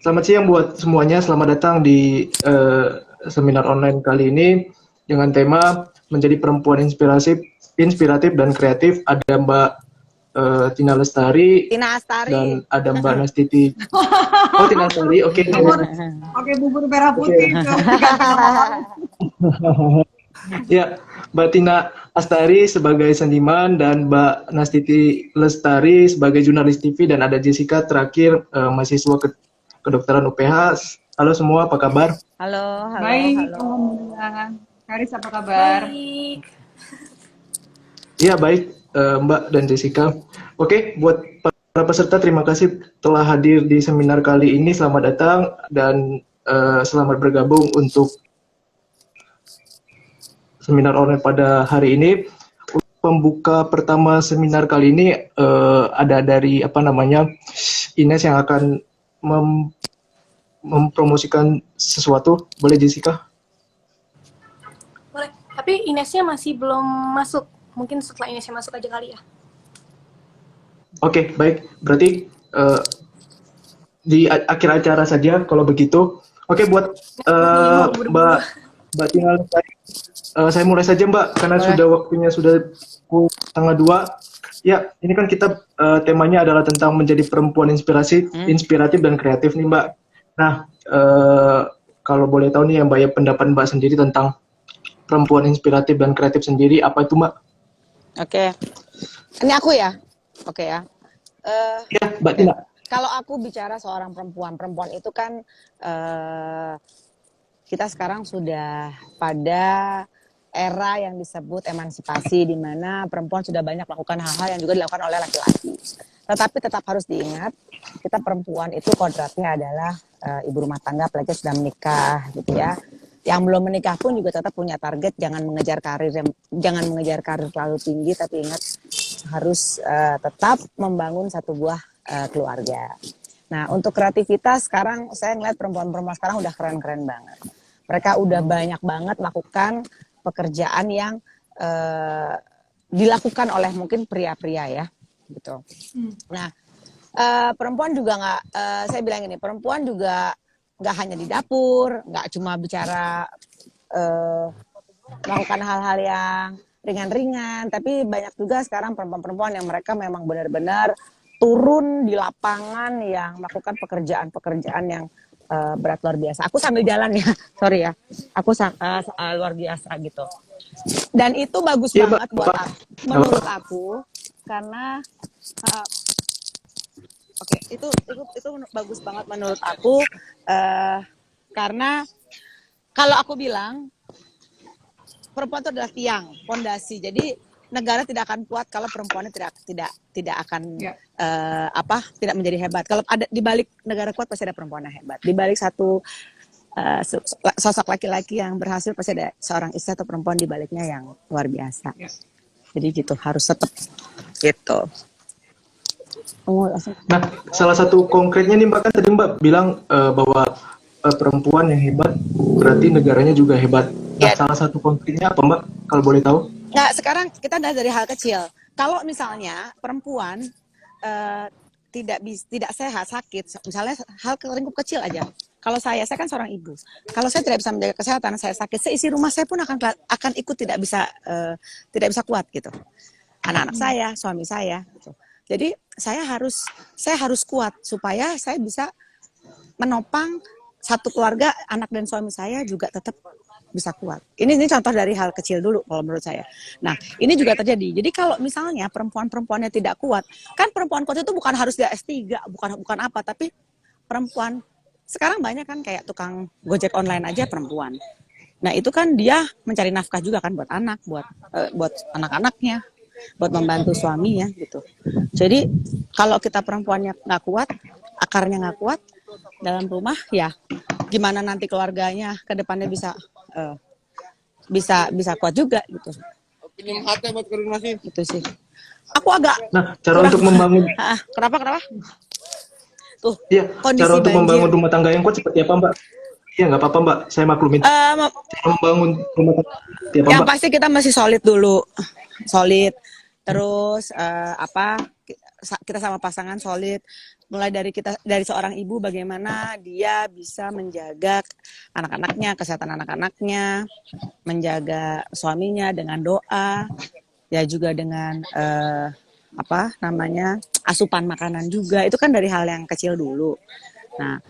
Selamat siang buat semuanya. Selamat datang di seminar online kali ini dengan tema menjadi perempuan inspiratif dan kreatif. Ada Mbak Tina Lestari Tina Astari. dan ada Mbak Nastiti. Oh, Tina Lestari. Oke. Oke, bubur merah putih itu ganti nama orang. Ya, Mbak Tina Astari sebagai seniman dan Mbak Nastiti Lestari sebagai jurnalis TV dan ada Jessica terakhir mahasiswa kedokteran UPH. Halo semua, apa kabar? Halo. Baik, alhamdulillah. Karis apa kabar? Baik. Iya, baik Mbak dan Jessica. Oke, buat para peserta terima kasih telah hadir di seminar kali ini. Selamat datang dan selamat bergabung untuk seminar online pada hari ini. Pembuka pertama seminar kali ini ada dari Ines yang akan mempromosikan sesuatu. Boleh Jessica? Boleh. Tapi Inesnya masih belum masuk. Mungkin setelah Inesnya masuk aja kali ya. Oke, baik. Berarti di akhir acara saja kalau begitu. Oke, buat Mbak Tina, saya mulai saja Mbak, karena waktunya sudah pukul 1:30. Ya, ini kan kita temanya adalah tentang menjadi perempuan inspiratif dan kreatif nih Mbak. Nah, kalau boleh tahu nih ya Mbak ya, pendapat Mbak sendiri tentang perempuan inspiratif dan kreatif sendiri, apa itu Mbak? Oke. Ini aku ya? Oke ya. Ya, Mbak Tina. Kalau aku bicara seorang perempuan itu kan kita sekarang sudah pada era yang disebut emansipasi, di mana perempuan sudah banyak melakukan hal-hal yang juga dilakukan oleh laki-laki. Tetapi tetap harus diingat, kita perempuan itu kodratnya adalah ibu rumah tangga, apalagi sudah menikah gitu ya. Yang belum menikah pun juga tetap punya target, jangan mengejar karir terlalu tinggi, tapi ingat harus tetap membangun satu buah keluarga. Nah, untuk kreativitas sekarang saya ngeliat perempuan-perempuan sekarang udah keren-keren banget. Mereka udah banyak banget melakukan pekerjaan yang dilakukan oleh mungkin pria-pria ya, gitu. Nah, perempuan juga nggak, saya bilang ini, perempuan juga nggak hanya di dapur, nggak cuma bicara melakukan hal-hal yang ringan-ringan, tapi banyak juga sekarang perempuan-perempuan yang mereka memang benar-benar turun di lapangan yang melakukan pekerjaan-pekerjaan yang berat luar biasa. Aku sambil jalan ya, sorry ya. Aku luar biasa gitu. Dan itu bagus banget buat menurut aku, karena itu bagus banget menurut aku, karena kalau aku bilang perempuan itu adalah tiang, fondasi. Jadi negara tidak akan kuat kalau perempuannya tidak akan tidak menjadi hebat. Kalau ada di balik negara kuat pasti ada perempuan yang hebat. Di balik satu sosok laki-laki yang berhasil pasti ada seorang istri atau perempuan di baliknya yang luar biasa. Jadi gitu, harus tetap gitu. Nah, salah satu konkretnya nih Mbak, kan tadi Mbak bilang bahwa perempuan yang hebat berarti negaranya juga hebat. Nah, salah satu konkretnya apa Mbak, kalau boleh tahu? Nah, sekarang kita dari hal kecil. Kalau misalnya perempuan tidak sehat, sakit, misalnya hal lingkup kecil aja. Kalau saya kan seorang ibu. Kalau saya tidak bisa menjaga kesehatan, saya sakit, seisi rumah saya pun akan ikut tidak bisa kuat gitu. Anak-anak saya, suami saya gitu. Jadi saya harus kuat supaya saya bisa menopang satu keluarga, anak dan suami saya juga tetap bisa kuat. Ini contoh dari hal kecil dulu kalau menurut saya. Nah, ini juga terjadi. Jadi kalau misalnya perempuan-perempuannya tidak kuat, kan perempuan kuat itu bukan harus dia S3, bukan apa, tapi perempuan sekarang banyak kan kayak tukang Gojek online aja perempuan. Nah, itu kan dia mencari nafkah juga kan buat anak, buat anak-anaknya, buat membantu suaminya gitu. Jadi kalau kita perempuannya nggak kuat, akarnya nggak kuat dalam rumah, ya gimana nanti keluarganya ke depannya bisa kuat juga gitu. Itu sih. Aku agak. Nah, cara untuk membangun. Kenapa? Tuh. Iya. Cara untuk membangun rumah tangga yang kuat seperti apa Mbak? Iya, nggak apa-apa Mbak, saya maklumin. Membangun rumah tangga seperti apa Mbak? Yang pasti kita masih solid dulu, solid. Terus kita sama pasangan solid. mulai dari seorang ibu bagaimana dia bisa menjaga anak-anaknya, kesehatan anak-anaknya, menjaga suaminya dengan doa, ya juga dengan asupan makanan juga. Itu kan dari hal yang kecil dulu. Nah,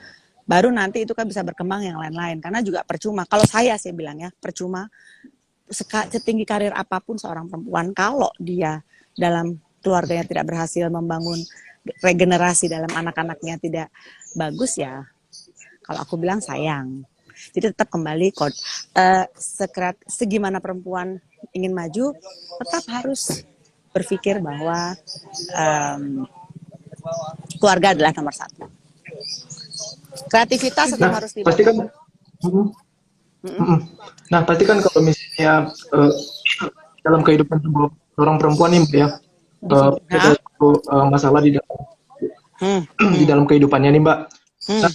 baru nanti itu kan bisa berkembang yang lain-lain. Karena juga percuma. Kalau saya bilang ya, percuma setinggi karir apapun seorang perempuan, kalau dia dalam keluarganya tidak berhasil membangun regenerasi dalam anak-anaknya tidak bagus, ya kalau aku bilang sayang. Jadi tetap kembali segimana perempuan ingin maju, tetap harus berpikir bahwa keluarga adalah nomor satu. Kreativitas tetap harus pasti kan, dibangun. nah pasti kan kalau misalnya dalam kehidupan seorang perempuan nih Mbak ya, ada satu masalah di dalam di dalam kehidupannya nih Mbak. Nah,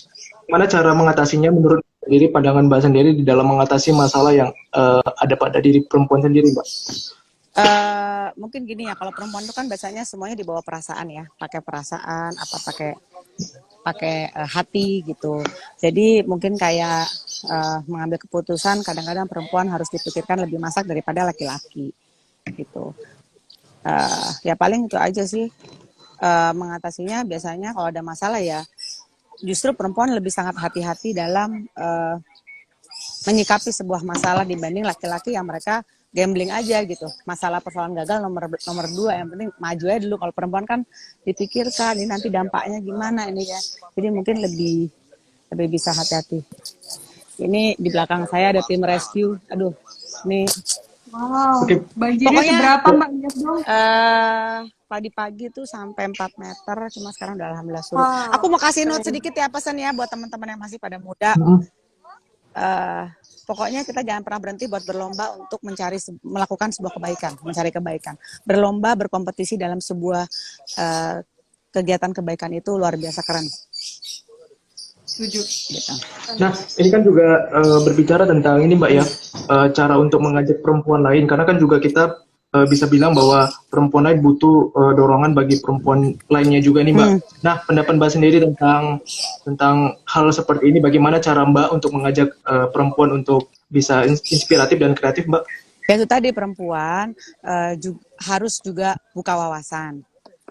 gimana cara mengatasinya menurut diri, pandangan Mbak sendiri di dalam mengatasi masalah yang ada pada diri perempuan sendiri Mbak? Mungkin gini ya, kalau perempuan itu kan biasanya semuanya dibawa perasaan ya, pakai perasaan, pakai hati gitu. Jadi mungkin kayak mengambil keputusan, kadang-kadang perempuan harus dipikirkan lebih masak daripada laki-laki gitu. Ya paling itu aja sih. Mengatasinya biasanya kalau ada masalah ya, justru perempuan lebih sangat hati-hati dalam menyikapi sebuah masalah dibanding laki-laki yang mereka gambling aja gitu. Masalah persoalan gagal nomor 2, yang penting maju aja dulu. Kalau perempuan kan dipikirkan ini nanti dampaknya gimana ini ya. Jadi mungkin lebih bisa hati-hati. Ini di belakang saya ada tim rescue. Aduh, ini Wow, banjirnya pokoknya seberapa Mbak? Lihat dong. pagi-pagi tuh sampai 4 meter, cuma sekarang udah alhamdulillah surut. Wow. Aku mau kasih note sedikit ya, pesan ya buat teman-teman yang masih pada muda. Pokoknya kita jangan pernah berhenti buat berlomba untuk melakukan sebuah kebaikan, mencari kebaikan. Berlomba, berkompetisi dalam sebuah kegiatan kebaikan itu luar biasa keren. Setuju. Gitu. Nah, ini kan juga berbicara tentang ini Mbak ya, cara untuk mengajak perempuan lain, karena kan juga kita bisa bilang bahwa perempuan lain butuh dorongan bagi perempuan lainnya juga nih Mbak. Nah, pendapat Mbak sendiri tentang hal seperti ini, bagaimana cara Mbak untuk mengajak perempuan untuk bisa inspiratif dan kreatif Mbak? Ya itu tadi, perempuan harus juga buka wawasan.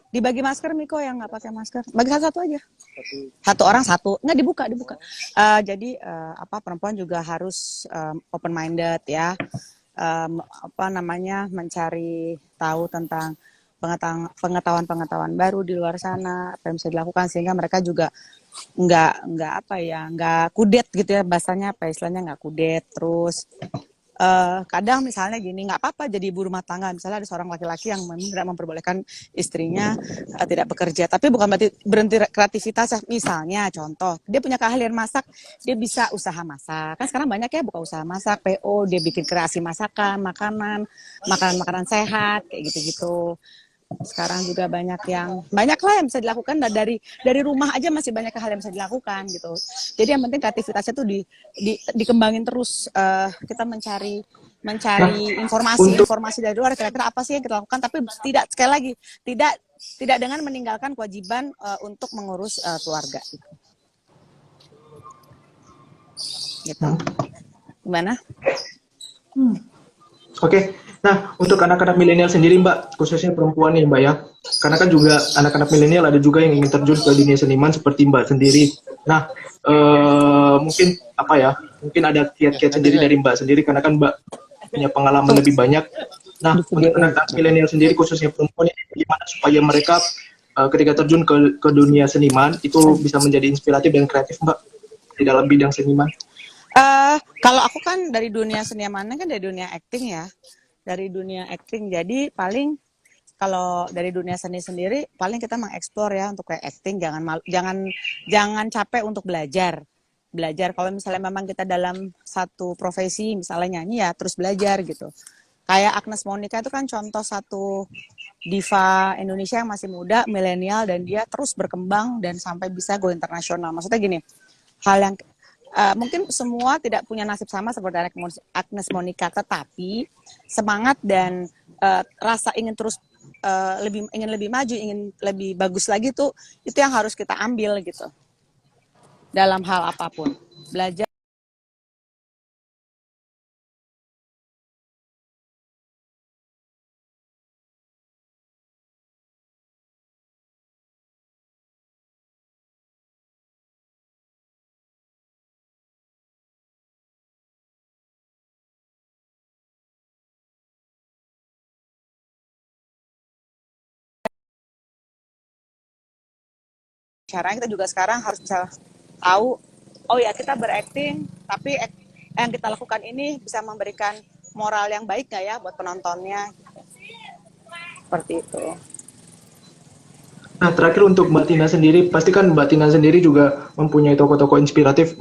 Dibagi masker Miko yang nggak pakai masker, bagi satu aja. Satu orang satu, nggak dibuka. Jadi perempuan juga harus open minded ya. Mencari tahu tentang pengetahuan baru di luar sana, apa yang bisa dilakukan, sehingga mereka juga nggak kudet gitu ya, bahasanya istilahnya nggak kudet. Terus kadang misalnya gini, nggak apa-apa jadi ibu rumah tangga. Misalnya ada seorang laki-laki yang tidak memperbolehkan istrinya tidak bekerja, tapi bukan berhenti kreativitas. Misalnya contoh, dia punya keahlian masak, dia bisa usaha masak. Kan sekarang banyak ya buka usaha masak, PO, dia bikin kreasi masakan, makanan sehat kayak gitu-gitu. Sekarang juga banyak lah yang bisa dilakukan, dari rumah aja masih banyak hal yang bisa dilakukan gitu. Jadi yang penting kreativitasnya tuh dikembangin terus. Kita mencari informasi dari luar, kira-kira apa sih yang kita lakukan, tapi sekali lagi tidak dengan meninggalkan kewajiban untuk mengurus keluarga gitu. Gimana? Oke. Nah, untuk anak-anak milenial sendiri Mbak, khususnya perempuan nih Mbak ya, karena kan juga anak-anak milenial ada juga yang ingin terjun ke dunia seniman seperti Mbak sendiri. Nah, mungkin ada kiat-kiat sendiri dari Mbak sendiri, karena kan Mbak punya pengalaman lebih banyak. Nah, untuk anak-anak milenial sendiri khususnya perempuan, gimana supaya mereka ketika terjun ke dunia seniman itu bisa menjadi inspiratif dan kreatif Mbak di dalam bidang seniman? Kalau aku kan dari dunia senimannya kan dari dunia acting ya. Jadi paling kalau dari dunia seni sendiri paling kita mengeksplor ya untuk kayak acting, jangan capek untuk belajar. Kalau misalnya memang kita dalam satu profesi, misalnya nyanyi ya terus belajar gitu. Kayak Agnes Monica itu kan contoh satu diva Indonesia yang masih muda, milenial, dan dia terus berkembang dan sampai bisa go internasional. Maksudnya gini, hal yang mungkin semua tidak punya nasib sama seperti Agnes Monica, tetapi semangat dan rasa ingin terus ingin lebih maju, ingin lebih bagus lagi tuh, itu yang harus kita ambil gitu. Dalam hal apapun. Belajar. Caranya kita juga sekarang harus bisa tahu, oh ya kita berakting, tapi yang kita lakukan ini bisa memberikan moral yang baik nggak ya buat penontonnya, seperti itu. Nah, terakhir untuk Mbak Tina sendiri, pasti kan Mbak Tina sendiri juga mempunyai tokoh-tokoh inspiratif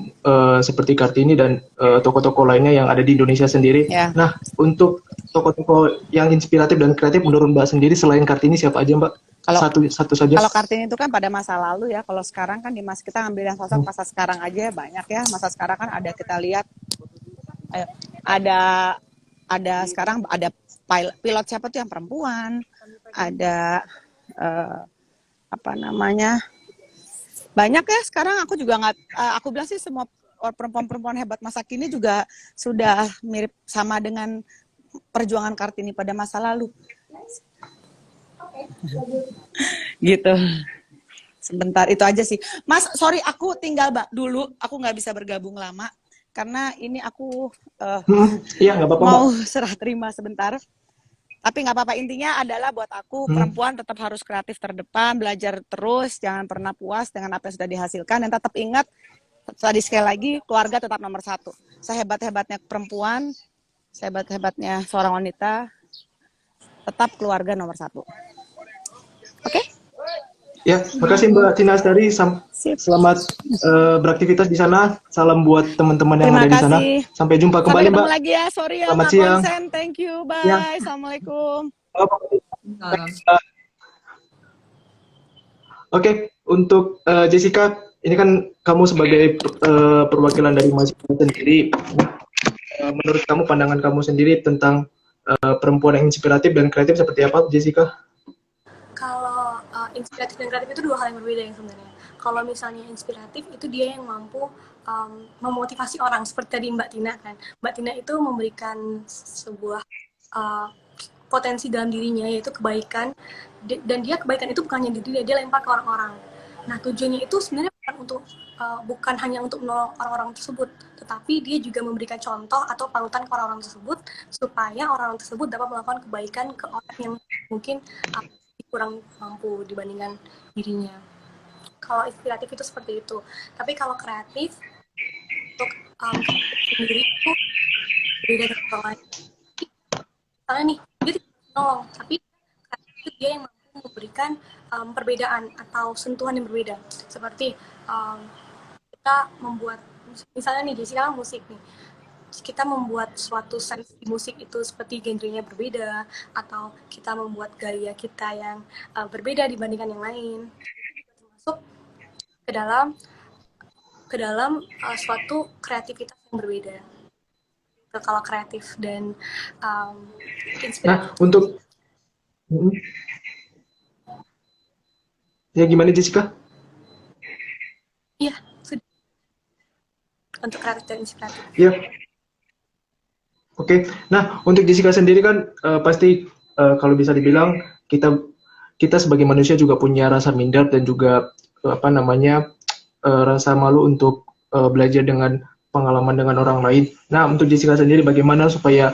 seperti Kartini dan tokoh-tokoh lainnya yang ada di Indonesia sendiri. Ya. Nah, untuk tokoh-tokoh yang inspiratif dan kreatif menurut Mbak sendiri selain Kartini siapa aja Mbak? Kalau Satu saja. Kalau Kartini itu kan pada masa lalu ya, kalau sekarang kan kita ambil yang sosok masa sekarang aja banyak ya. Masa sekarang kan ada kita lihat ada sekarang ada pilot siapa tuh yang perempuan, ada apa namanya, banyak ya sekarang. Aku juga nggak, aku bilang sih semua perempuan-perempuan hebat masa kini juga sudah mirip sama dengan perjuangan Kartini pada masa lalu. Gitu. Sebentar, itu aja sih. Mas, sorry aku tinggal dulu, aku nggak bisa bergabung lama karena ini aku Iya, nggak apa-apa mau Mbak. serah terima sebentar. Tapi nggak apa-apa, intinya adalah buat aku perempuan tetap harus kreatif terdepan, belajar terus, jangan pernah puas dengan apa yang sudah dihasilkan, dan tetap ingat tadi sekali lagi, keluarga tetap nomor satu. Sehebat-hebatnya perempuan, sehebat-hebatnya seorang wanita, tetap keluarga nomor satu. Oke? Ya, makasih Mbak Tina Astari. Sip. Selamat beraktivitas di sana. Salam buat teman-teman yang Terima ada di sana. kasih. Sampai jumpa Sampai kembali ketemu Mbak. lagi ya. Sorry ya Selamat nggak siang. konsen. Thank you. Bye. Ya. Assalamualaikum. Oke, untuk Jessica, ini kan kamu sebagai perwakilan dari mahasiswa sendiri. Menurut kamu, pandangan kamu sendiri tentang perempuan yang inspiratif dan kreatif seperti apa, Jessica? Kalau inspiratif dan kreatif itu dua hal yang berbeda yang sebenarnya. Kalau misalnya inspiratif itu dia yang mampu memotivasi orang, seperti tadi Mbak Tina kan. Mbak Tina itu memberikan sebuah potensi dalam dirinya, yaitu kebaikan, dan dia kebaikan itu bukan hanya di diri dia lempar ke orang-orang. Nah, tujuannya itu sebenarnya bukan hanya untuk menolong orang-orang tersebut, tetapi dia juga memberikan contoh atau panutan ke orang-orang tersebut supaya orang-orang tersebut dapat melakukan kebaikan ke orang yang mungkin kurang mampu dibandingkan dirinya. Kalau inspiratif itu seperti itu. Tapi kalau kreatif, untuk sendiri itu berbeda dengan orang lain. Misalnya nih, dia tidak menolong, tapi kreatif itu dia yang mampu memberikan perbedaan atau sentuhan yang berbeda. Seperti kita membuat, misalnya nih Jessica musik nih, kita membuat suatu sense di musik itu seperti genrenya berbeda, atau kita membuat gaya kita yang berbeda dibandingkan yang lain, termasuk ke dalam suatu kreativitas yang berbeda. Kalau kreatif dan inspiratif. Nah, untuk ya gimana Jessica? Iya, untuk kreatif dan inspiratif. Ya. Oke. Nah, untuk Jessica sendiri kan pasti kalau bisa dibilang kita sebagai manusia juga punya rasa minder dan juga apa namanya rasa malu untuk belajar dengan pengalaman dengan orang lain. Nah, untuk Jessica sendiri bagaimana supaya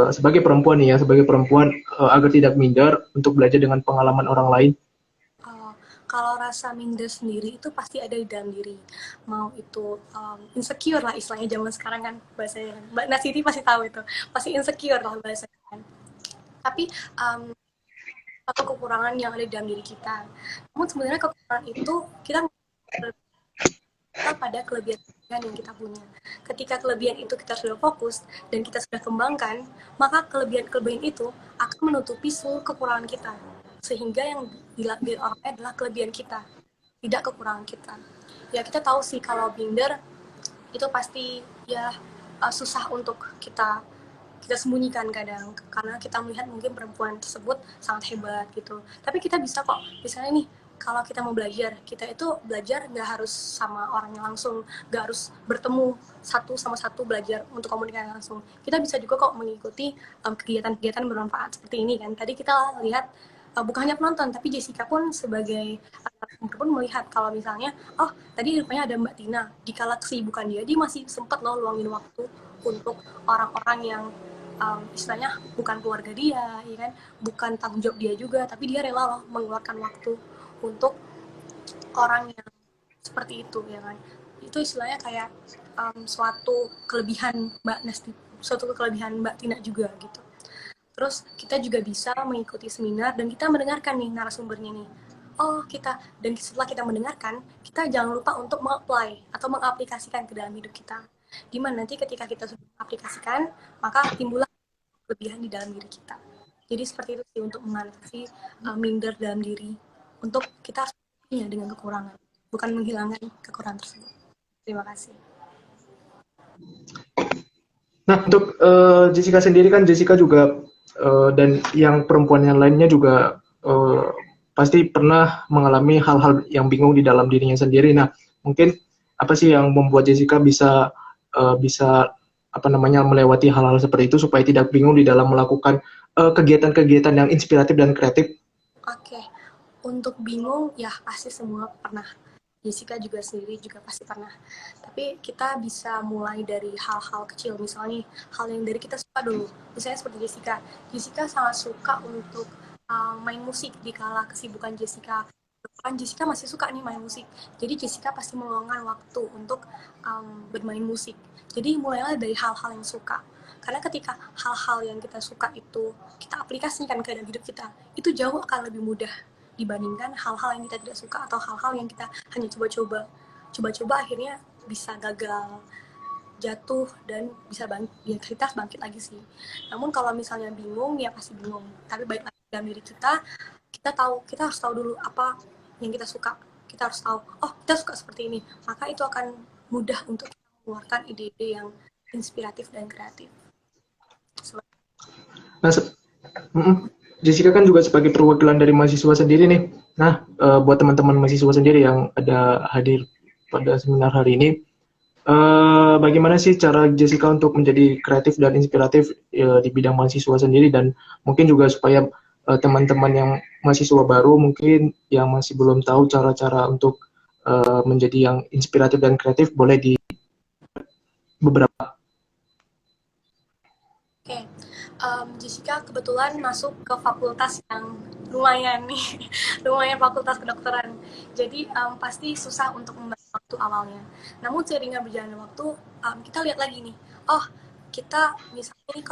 sebagai perempuan nih ya, sebagai perempuan agar tidak minder untuk belajar dengan pengalaman orang lain? Kalau rasa minder sendiri itu pasti ada di dalam diri. Mau itu insecure lah istilahnya zaman sekarang kan bahasanya. Mbak Nasiti pasti tahu itu. Pasti insecure lah bahasanya kan. Tapi satu kekurangan yang ada di dalam diri kita. Namun sebenarnya kekurangan itu kita pada kelebihan yang kita punya. Ketika kelebihan itu kita sudah fokus dan kita sudah kembangkan, maka kelebihan itu akan menutupi seluruh kekurangan kita. Sehingga yang dilihat orang lain adalah kelebihan kita, tidak kekurangan kita. Ya kita tahu sih kalau minder itu pasti ya susah untuk kita kita sembunyikan kadang karena kita melihat mungkin perempuan tersebut sangat hebat gitu. Tapi kita bisa kok, misalnya nih, kalau kita mau belajar, kita itu belajar nggak harus sama orangnya langsung, nggak harus bertemu satu sama satu belajar untuk komunikasi langsung. Kita bisa juga kok mengikuti kegiatan-kegiatan bermanfaat seperti ini kan. Tadi kita lihat bukan hanya penonton, tapi Jessica pun sebagai pun melihat kalau misalnya, oh tadi rupanya ada Mbak Tina, di kala kesibukan dia masih sempat loh luangin waktu untuk orang-orang yang istilahnya bukan keluarga dia, ya kan, bukan tanggung jawab dia juga, tapi dia rela loh mengeluarkan waktu untuk orang yang seperti itu, ya kan. Itu istilahnya kayak suatu kelebihan Mbak Nesti, suatu kelebihan Mbak Tina juga gitu. Terus kita juga bisa mengikuti seminar dan kita mendengarkan nih narasumbernya nih. Oh kita, dan setelah kita mendengarkan, kita jangan lupa untuk meng-apply atau mengaplikasikan ke dalam hidup kita. Dimana nanti ketika kita sudah mengaplikasikan, maka timbullah kelebihan di dalam diri kita. Jadi seperti itu sih untuk mengatasi minder dalam diri. Untuk kita punya dengan kekurangan, bukan menghilangkan kekurangan tersebut. Terima kasih. Nah, untuk Jessica sendiri kan, Jessica juga dan yang perempuan yang lainnya juga pasti pernah mengalami hal-hal yang bingung di dalam dirinya sendiri. Nah, mungkin apa sih yang membuat Jessica bisa apa namanya melewati hal-hal seperti itu supaya tidak bingung di dalam melakukan kegiatan-kegiatan yang inspiratif dan kreatif? Oke, untuk bingung ya pasti semua pernah. Jessica juga sendiri juga pasti pernah. Tapi kita bisa mulai dari hal-hal kecil, misalnya nih, hal yang dari kita suka dulu. Misalnya seperti Jessica. Jessica sangat suka untuk main musik di kala kesibukan Jessica. Kan Jessica masih suka nih main musik. Jadi Jessica pasti meluangkan waktu untuk bermain musik. Jadi mulailah dari hal-hal yang suka. Karena ketika hal-hal yang kita suka itu kita aplikasikan ke dalam hidup kita, itu jauh akan lebih mudah dibandingkan hal-hal yang kita tidak suka atau hal-hal yang kita hanya coba-coba. Coba-coba akhirnya bisa gagal, jatuh, dan bisa ya kita bangkit lagi sih. Namun kalau misalnya bingung, ya pasti bingung. Tapi baik lagi dalam diri kita harus tahu dulu apa yang kita suka. Kita harus tahu, oh kita suka seperti ini. Maka itu akan mudah untuk kita mengeluarkan ide-ide yang inspiratif dan kreatif. Nah, Jessica kan juga sebagai perwakilan dari mahasiswa sendiri nih. Nah, buat teman-teman mahasiswa sendiri yang ada hadir pada seminar hari ini, bagaimana sih cara Jessica untuk menjadi kreatif dan inspiratif di bidang mahasiswa sendiri, dan mungkin juga supaya teman-teman yang mahasiswa baru mungkin yang masih belum tahu cara-cara untuk menjadi yang inspiratif dan kreatif, boleh di beberapa. Oke, Jessica kebetulan masuk ke fakultas yang lumayan nih, lumayan fakultas kedokteran. Jadi pasti susah untuk membagi waktu awalnya. Namun seiringnya berjalannya waktu, kita lihat lagi nih, oh kita misalnya nih,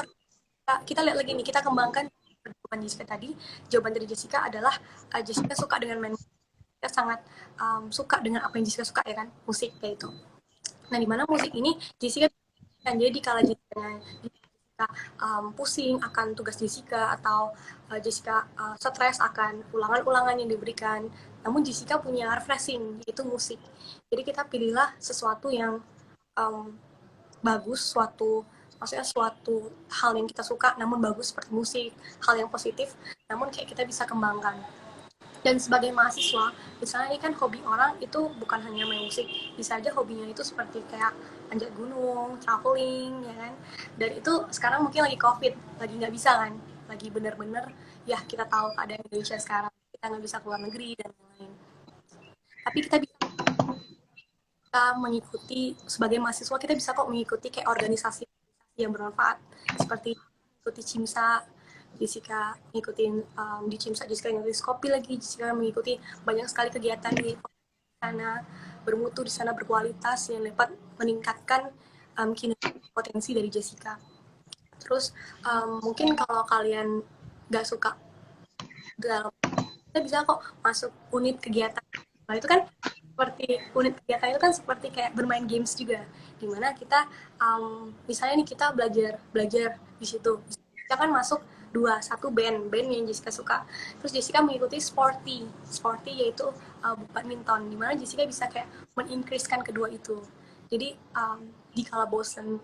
kita lihat lagi nih, kita kembangkan jawaban Jessica tadi. Jawaban dari Jessica adalah Jessica suka dengan main musik. Jessica sangat suka dengan apa yang Jessica suka, ya kan, musik kayak itu. Nah, di mana musik ini Jessica kan jadi kalau Jessica pusing akan tugas Jessica atau Jessica stres akan ulangan-ulangan yang diberikan, namun Jessica punya refreshing, yaitu musik. Jadi kita pilihlah sesuatu yang bagus, maksudnya suatu hal yang kita suka namun bagus seperti musik, hal yang positif namun kayak kita bisa kembangkan. Dan sebagai mahasiswa, misalnya ini kan hobi orang itu bukan hanya main musik, bisa aja hobinya itu seperti kayak panjat gunung, traveling, ya kan. Dan itu sekarang mungkin lagi COVID, lagi nggak bisa kan, lagi bener-bener ya kita tahu keadaan Indonesia sekarang, kita nggak bisa keluar negeri dan lain-lain. Tapi kita bisa mengikuti, sebagai mahasiswa kita bisa kok mengikuti kayak organisasi yang bermanfaat, seperti mengikuti CIMSA. Jessica ngikutin di CIMSA, Jessica ngikutin Skopi lagi, Jessica mengikuti banyak sekali kegiatan di sana, bermutu di sana, berkualitas, yang dapat meningkatkan kinerja potensi dari Jessica. Terus mungkin kalau kalian nggak suka kita bisa kok masuk unit kegiatan. Nah itu kan seperti unit kegiatan itu kan seperti kayak bermain games juga, dimana kita misalnya nih kita belajar di situ, kita kan masuk satu band yang Jessica suka. Terus Jessica mengikuti sporty yaitu badminton, dimana Jessica bisa kayak men-increasekan kedua itu. Jadi di kala bosen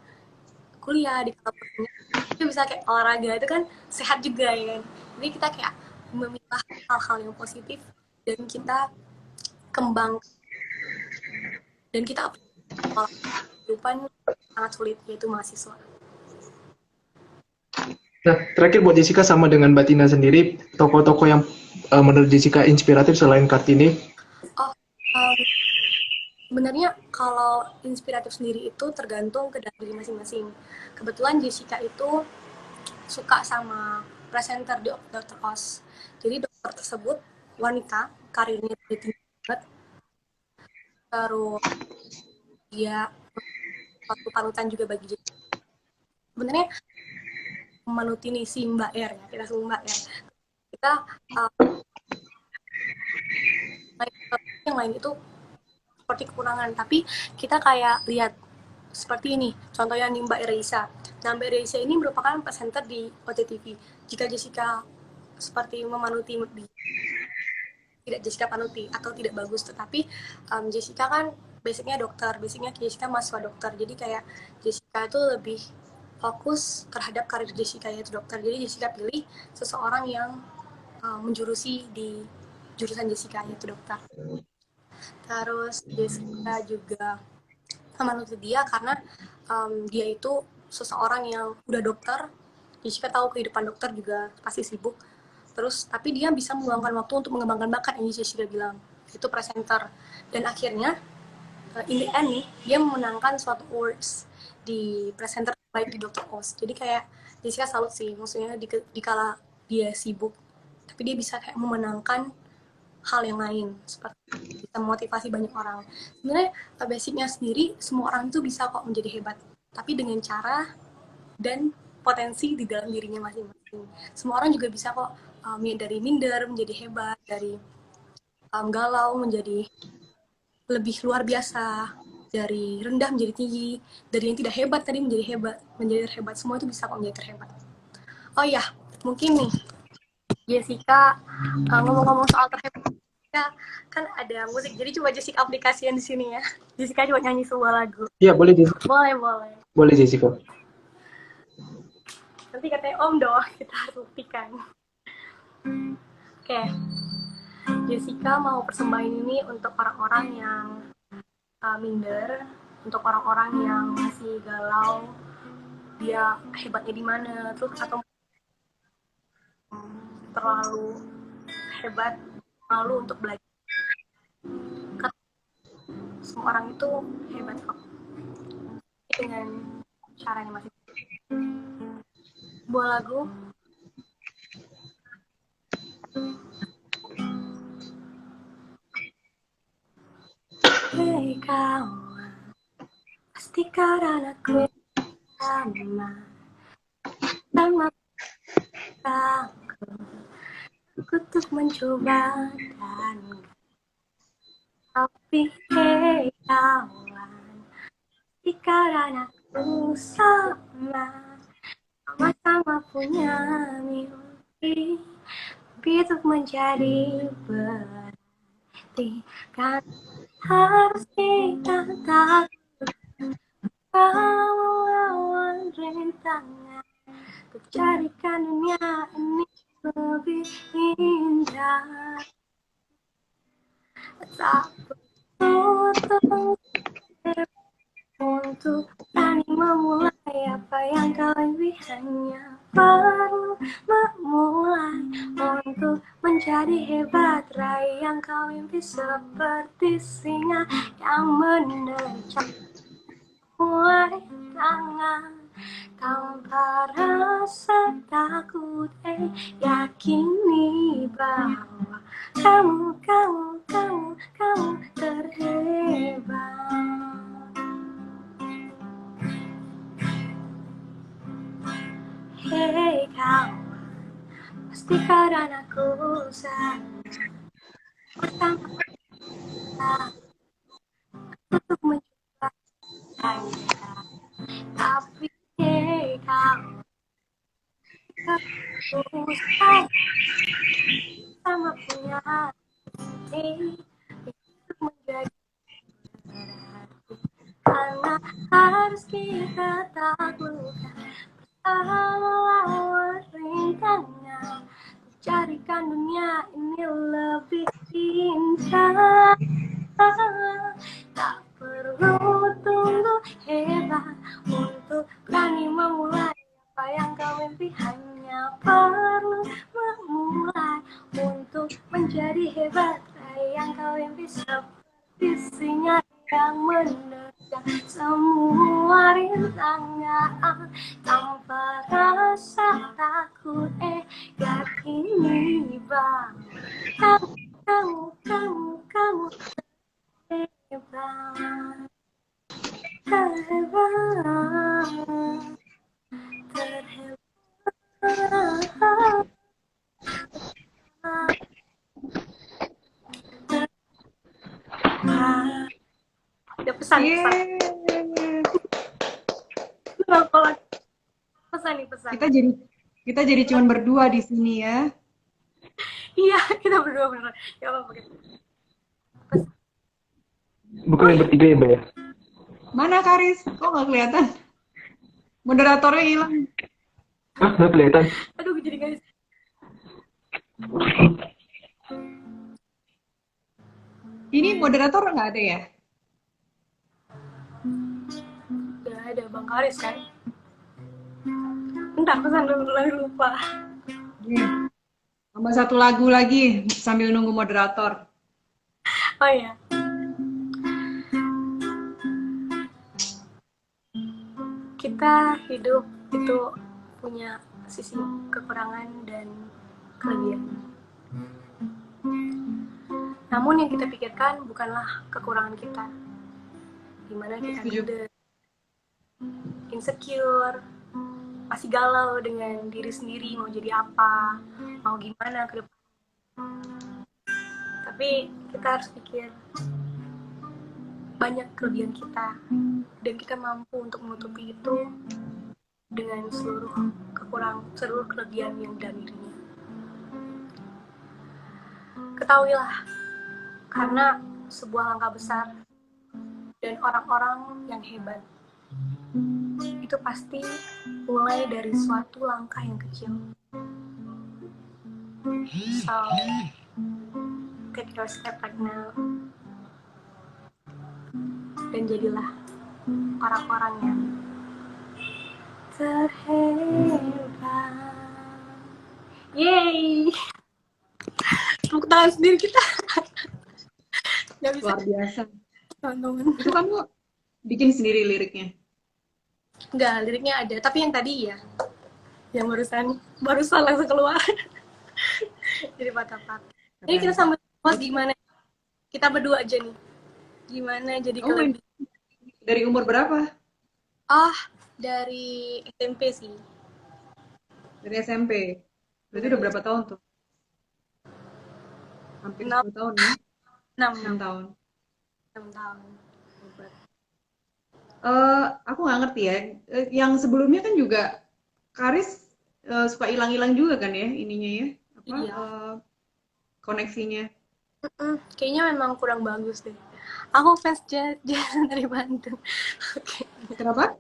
kuliah, di kala bosen Itu bisa kayak olahraga itu kan sehat juga ya kan. Jadi kita kayak memilah hal-hal yang positif dan kita kembang dan kita kehidupan sangat sulit yaitu mahasiswa. Nah, terakhir buat Jessica sama dengan Mbak Tina sendiri, tokoh-tokoh yang menurut Jessica inspiratif selain Kartini. Oh, sebenarnya kalau inspiratif sendiri itu tergantung ke diri masing-masing. Kebetulan Jessica itu suka sama presenter di Dr. Oz. Jadi dokter tersebut wanita, karirnya tinggi banget, terus dia suatu panutan juga bagi Jessica. Sebenarnya menuti nih si Mbak R ya, kita sebut Mbak R. Kita yang lain itu seperti kekurangan, tapi kita kayak lihat seperti ini, contohnya nih Mbak Reisa. Nah, Mbak Reisa ini merupakan presenter di OTTV. Jika Jessica seperti memanuti tidak Jessica panuti atau tidak bagus, tetapi Jessica kan basicnya dokter, basicnya Jessica mahasiswa dokter, jadi kayak Jessica itu lebih fokus terhadap karir Jessica yaitu dokter. Jadi Jessica pilih seseorang yang menjurusi di jurusan Jessica yaitu dokter. Terus Jessica juga menuntut dia karena dia itu seseorang yang udah dokter. Jessica tahu kehidupan dokter juga pasti sibuk. Terus tapi dia bisa meluangkan waktu untuk mengembangkan bakat, ini Jessica bilang. Itu presenter. Dan akhirnya in the end nih dia memenangkan suatu awards di presenter baik di Dr. Oz. Jadi kayak Jessica salut sih, maksudnya di kala dia sibuk tapi dia bisa kayak memenangkan hal yang lain seperti bisa memotivasi banyak orang. Sebenarnya basicnya sendiri semua orang itu bisa kok menjadi hebat, tapi dengan cara dan potensi di dalam dirinya masing-masing. Semua orang juga bisa kok dari minder menjadi hebat, dari galau menjadi lebih luar biasa, dari rendah menjadi tinggi, dari yang tidak hebat tadi menjadi hebat, semua itu bisa kok menjadi terhebat. Oh iya, mungkin nih Jessica ngomong-ngomong soal terhebat, kan ada musik, jadi coba Jessica aplikasian di sini ya. Jessica coba nyanyi sebuah lagu. Iya, boleh Jessica. Boleh. Boleh Jessica. Nanti katanya Om doh, kita harus buktikan. Oke. Jessica mau persembahin ini untuk orang-orang yang minder, untuk orang-orang yang masih galau, dia hebatnya di mana, terus atau terlalu hebat, malu untuk belajar. Semua orang itu hebat kok, dengan caranya masing-masing. Sebuah lagu Hei kawan, pasti karena aku sama aku untuk mencoba dan tapi hei kawan, pasti karena aku sama-sama punya mimpi, itu menjadi berarti kan harus kita takut melawan rintangan untuk jadikan dunia ini lebih indah. Tak perlu untuk berani memulai apa yang kau impi, hanya perlu memulai untuk menjadi hebat, raih yang kau impi seperti singa yang menerjang. Mulai tangan tanpa rasa takut, yakini bahwa kamu terhebat. Hei kamu, pasti karena aku sayang pertama untuk mencoba hanya, tapi hei kamu, aku sayang sama punya hati untuk menjadi berarti, karena harus kita taklukkan melawan rintangan, jadikan dunia ini lebih indah. Tak perlu tunggu hebat untuk berani memulai apa yang kau mimpi, hanya perlu memulai untuk menjadi hebat yang kau mimpi, seperti singa yang menerjang semua rintangan tanpa rasa takut. Yakini bahwa kamu hebat, terhebat, terhebat. Ada pesan. Yeay. Kalau pesan nih pesan. Kita jadi cuman berdua di sini ya. Iya, kita berdua beneran. Ya apa gitu. Bukan yang bertiga ya, Mbak ya? Mana Karis? Kok nggak kelihatan? Moderatornya hilang. Ah, nggak kelihatan. Aduh, jadi guys. Ini moderator nggak ada ya? Udah ada Bang Karis kan? Entar pesan dulu lagi lupa. Tambah satu lagu lagi sambil nunggu moderator. Oh iya. Kita hidup itu punya sisi kekurangan dan kelebihan. Namun yang kita pikirkan bukanlah kekurangan kita. Dimana kita minder, insecure, masih galau dengan diri sendiri mau jadi apa, mau gimana ke depan. Tapi kita harus pikir banyak kelebihan kita dan kita mampu untuk menutupi itu dengan seluruh kelebihan yang dalam dirinya. Ketahuilah, karena sebuah langkah besar dan orang-orang yang hebat itu pasti mulai dari suatu langkah yang kecil. So, take your step right now dan jadilah orang-orang yang terhebat. Yeay, tepuk tangan sendiri kita. Gak bisa. Luar biasa. Teman-teman. Itu kamu bikin sendiri liriknya? Enggak, liriknya ada, tapi yang tadi ya, yang barusan langsung keluar. Jadi patah-patah. Ini kita sambil host gimana? Kita berdua aja nih. Gimana jadi kelebihan? Dari umur berapa? Dari SMP sih. Dari SMP. Berarti udah berapa tahun tuh? Hampir 10 tahun ya? 6 tahun. 6 tahun. Aku nggak ngerti ya. Yang sebelumnya kan juga Karis suka hilang-hilang juga kan ya ininya ya? Apa? Iya. Koneksinya. Kayaknya memang kurang bagus deh. Aku fans Jason dari Bandung. Oke. Kenapa?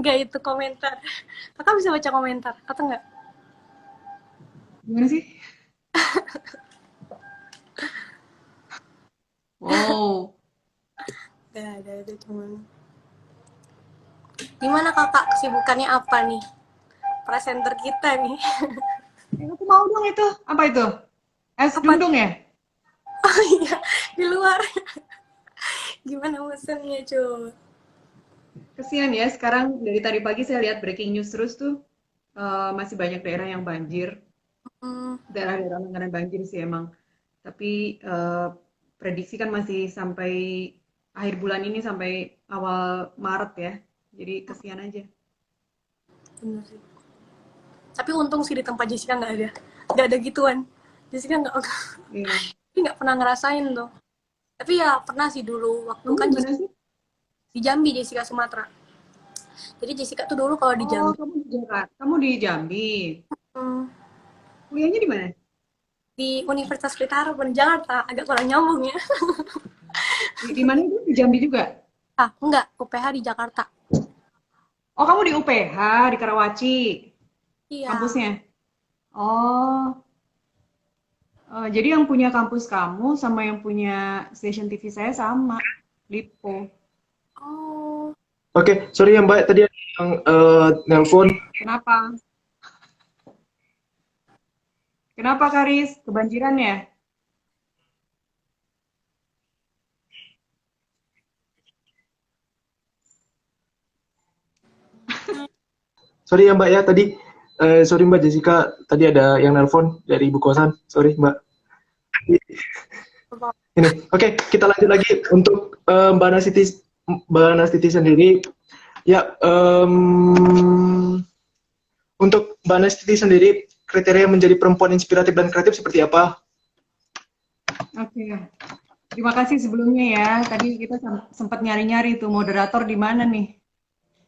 Nggak itu komentar. Kakak bisa baca komentar atau nggak? Gimana sih? Wow. Nggak ada itu cuman. Gimana kakak kesibukannya apa nih? Presenter kita nih. Aku mau dong itu. Apa itu? Es dundung ya? Oh iya, di luar. Gimana mesennya, cuy? Kesian ya, sekarang dari tadi pagi saya lihat breaking news terus tuh. Masih banyak daerah yang banjir. Daerah-daerah langganan banjir sih emang. Tapi prediksi kan masih sampai akhir bulan ini sampai awal Maret ya. Jadi kesian aja. Bener sih. Tapi untung sih di tempat Jessica nggak ada gituan. Jessica nggak pernah ngerasain tuh. Tapi ya pernah sih dulu waktu kan Jessica di Jambi, Jessica Sumatera. Jadi Jessica tuh dulu kalau di Jambi. Kamu di Jambi. Kuliahnya di mana? Di Universitas Pelita Harapan Jakarta, agak kurang nyambung ya. Di mana itu? Di Jambi juga? Enggak, UPH di Jakarta. Oh, kamu di UPH, di Karawaci, Iya, kampusnya? Oh, jadi yang punya kampus kamu sama yang punya stasiun TV saya sama, Lipo. oh, Oke, sorry ya Mbak, tadi ada yang nelpon. Kenapa? Kenapa, Karis? Kebanjiran ya? Sorry ya Mbak ya, tadi sorry Mbak Jessica, tadi ada yang nelpon dari ibu kosan. Sorry Mbak. Ini, oke, kita lanjut lagi untuk Mbak Nastiti sendiri. Ya, untuk Mbak Nastiti sendiri, kriteria menjadi perempuan inspiratif dan kreatif seperti apa? Oke. Terima kasih sebelumnya ya. Tadi kita sempat nyari-nyari tuh moderator di mana nih.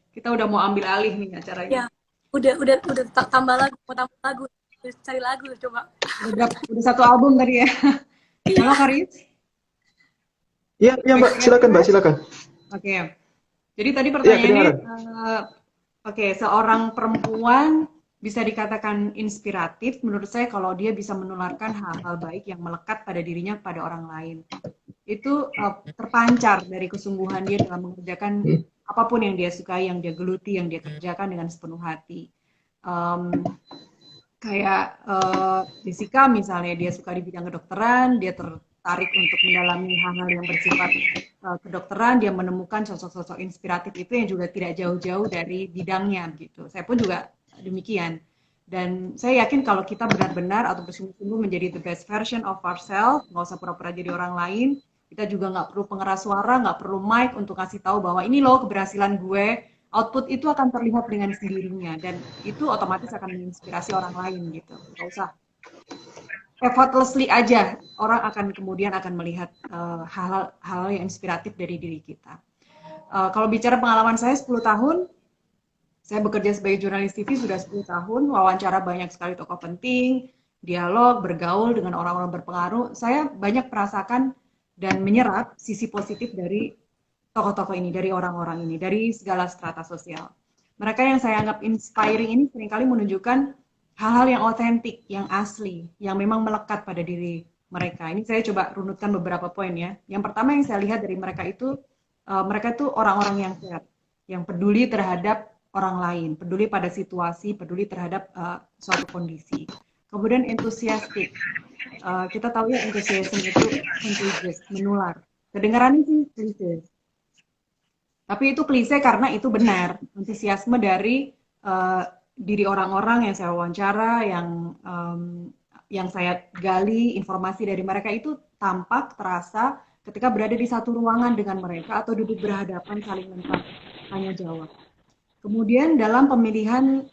Kita udah mau ambil alih nih acaranya. ya. Udah tambah lagu, mau tambah lagu, cari lagu coba. Udah satu album tadi ya. Halo Karis. Iya, iya Mbak, silakan Mbak, silakan. Oke. Jadi tadi Iya, pertanyaannya, kedengaran. oke, seorang perempuan bisa dikatakan inspiratif menurut saya kalau dia bisa menularkan hal-hal baik yang melekat pada dirinya pada orang lain. Itu terpancar dari kesungguhan dia dalam mengerjakan apapun yang dia sukai, yang dia geluti, yang dia kerjakan dengan sepenuh hati. Em, Kayak Jessica misalnya, dia suka di bidang kedokteran, dia tertarik untuk mendalami hal-hal yang bersifat kedokteran, dia menemukan sosok-sosok inspiratif itu yang juga tidak jauh-jauh dari bidangnya gitu. Saya pun juga demikian. Dan saya yakin kalau kita benar-benar atau bersungguh-sungguh menjadi the best version of ourselves, nggak usah pura-pura jadi orang lain, kita juga nggak perlu pengeras suara, nggak perlu mic untuk kasih tahu bahwa ini loh keberhasilan gue, output itu akan terlihat dengan sendirinya dan itu otomatis akan menginspirasi orang lain gitu. Nggak usah effortlessly aja, orang akan kemudian akan melihat hal-hal yang inspiratif dari diri kita. Kalau bicara pengalaman saya 10 tahun, saya bekerja sebagai jurnalis TV sudah 10 tahun, wawancara banyak sekali tokoh penting, dialog, bergaul dengan orang-orang berpengaruh. Saya banyak merasakan dan menyerap sisi positif dari tokoh-tokoh ini, dari orang-orang ini, dari segala strata sosial. Mereka yang saya anggap inspiring ini seringkali menunjukkan hal-hal yang otentik, yang asli, yang memang melekat pada diri mereka. Ini saya coba runutkan beberapa poin ya. Yang pertama yang saya lihat dari mereka itu orang-orang yang sehat, yang peduli terhadap orang lain, peduli pada situasi, peduli terhadap suatu kondisi. Kemudian entusiastik. Kita tahu ya enthusiasm itu contagious, menular. Kedengarannya sih klise, tapi itu klise karena itu benar. Antusiasme dari diri orang-orang yang saya wawancara, yang saya gali informasi dari mereka itu tampak terasa ketika berada di satu ruangan dengan mereka atau duduk berhadapan saling tanya jawab. Kemudian dalam pemilihan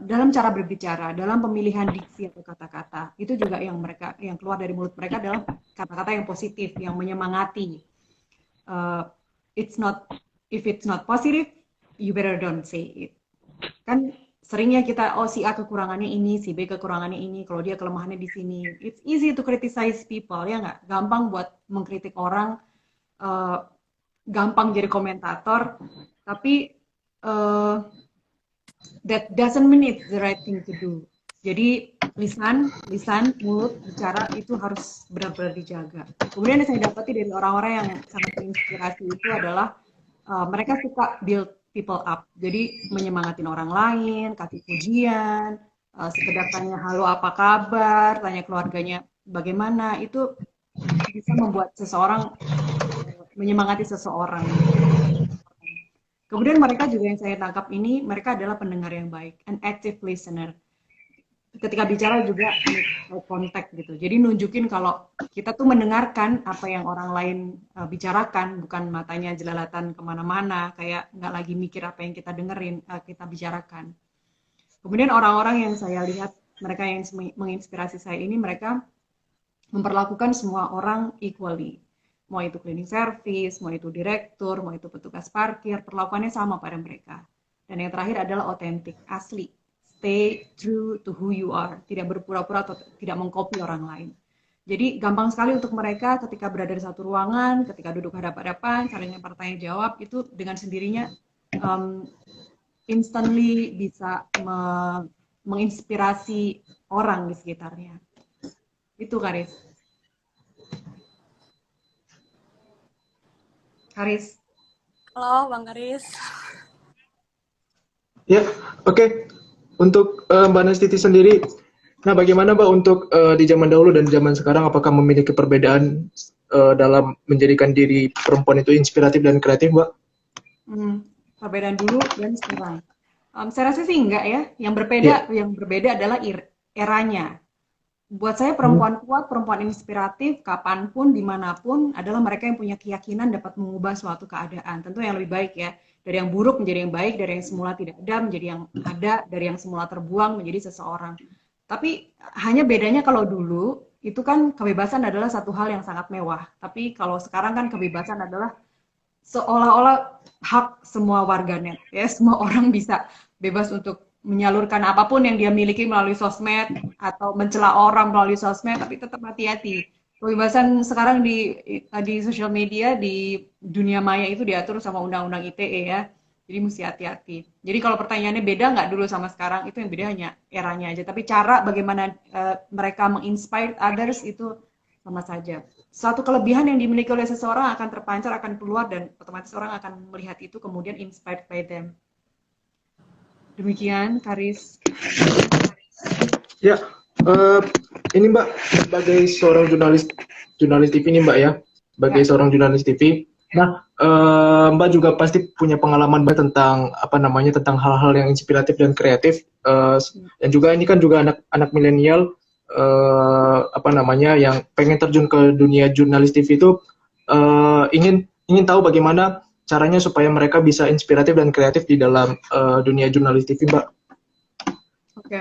dalam cara berbicara, dalam pemilihan diksi atau kata-kata, itu juga yang keluar dari mulut mereka adalah kata-kata yang positif, yang menyemangati. Uh, it's not If it's not positive, you better don't say it. Kan seringnya kita, oh si A kekurangannya ini, si B kekurangannya ini, kalau dia kelemahannya di sini. It's easy to criticize people, ya nggak? Gampang buat mengkritik orang, uh, gampang jadi komentator, tapi that doesn't mean it's the right thing to do. Jadi lisan, mulut, bicara itu harus benar-benar dijaga. Kemudian yang saya dapati dari orang-orang yang sangat menginspirasi itu adalah mereka suka build people up. Jadi menyemangatin orang lain, kasih pujian, sekedar tanya halo apa kabar, tanya keluarganya bagaimana, itu bisa membuat seseorang menyemangati seseorang. Kemudian mereka juga yang saya tangkap ini, mereka adalah pendengar yang baik, an active listener. Ketika bicara juga kontak gitu. Jadi nunjukin kalau kita tuh mendengarkan apa yang orang lain bicarakan, bukan matanya jelalatan kemana-mana, kayak nggak lagi mikir apa yang kita dengerin, kita bicarakan. Kemudian orang-orang yang saya lihat, mereka yang menginspirasi saya ini, mereka memperlakukan semua orang equally. Mau itu cleaning service, mau itu direktur, mau itu petugas parkir, perlakuannya sama pada mereka. Dan yang terakhir adalah otentik, asli. Stay true to who you are, tidak berpura-pura atau tidak mengcopy orang lain. Jadi gampang sekali untuk mereka ketika berada di satu ruangan, ketika duduk hadap-hadapan, saling lempar tanya jawab, itu dengan sendirinya instantly bisa menginspirasi orang di sekitarnya. Itu Karis. Karis. Halo Bang Karis. Ya, oke. Untuk Mbak Nastiti sendiri, nah bagaimana Mbak untuk di zaman dahulu dan zaman sekarang, apakah memiliki perbedaan dalam menjadikan diri perempuan itu inspiratif dan kreatif, Mbak? Perbedaan dulu dan sekarang. Saya rasa sih enggak ya. Ya. Yang berbeda adalah eranya. Buat saya Hmm. perempuan kuat, perempuan inspiratif, kapanpun, dimanapun, adalah mereka yang punya keyakinan dapat mengubah suatu keadaan. Tentu yang lebih baik ya. Dari yang buruk menjadi yang baik, dari yang semula tidak ada menjadi yang ada, dari yang semula terbuang menjadi seseorang. Tapi hanya bedanya kalau dulu, itu kan kebebasan adalah satu hal yang sangat mewah. Tapi kalau sekarang kan kebebasan adalah seolah-olah hak semua warganet ya, semua orang bisa bebas untuk menyalurkan apapun yang dia miliki melalui sosmed atau mencela orang melalui sosmed, tapi tetap hati-hati. Kebebasan sekarang di sosial media, di dunia maya itu diatur sama undang-undang ITE ya. Jadi mesti hati-hati. Jadi kalau pertanyaannya beda nggak dulu sama sekarang, itu yang beda hanya eranya aja. Tapi cara bagaimana mereka menginspire others itu sama saja. Suatu kelebihan yang dimiliki oleh seseorang akan terpancar, akan keluar, dan otomatis orang akan melihat itu kemudian inspired by them. Demikian, Karis. Ya, ini Mbak, sebagai seorang jurnalis TV nih Mbak ya, sebagai Ya. seorang jurnalis TV. Nah, Mbak juga pasti punya pengalaman Mbak tentang tentang hal-hal yang inspiratif dan kreatif. Dan juga ini kan juga anak-anak milenial yang pengen terjun ke dunia jurnalis TV itu ingin tahu bagaimana caranya supaya mereka bisa inspiratif dan kreatif di dalam dunia jurnalis TV, Mbak. Oke.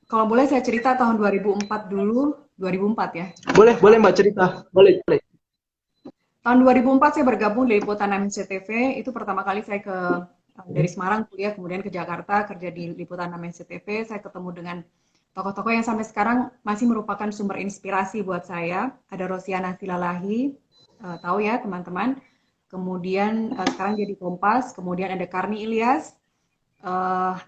Kalau boleh saya cerita tahun 2004 dulu, 2004 ya. Boleh Mbak cerita. Boleh. Tahun 2004 saya bergabung di Liputan MCTV. Itu pertama kali saya dari Semarang kuliah, kemudian ke Jakarta kerja di Liputan MCTV. Saya ketemu dengan tokoh-tokoh yang sampai sekarang masih merupakan sumber inspirasi buat saya. Ada Rosiana Silalahi, tahu ya teman-teman. Kemudian sekarang jadi Kompas. Kemudian ada Karni Ilyas.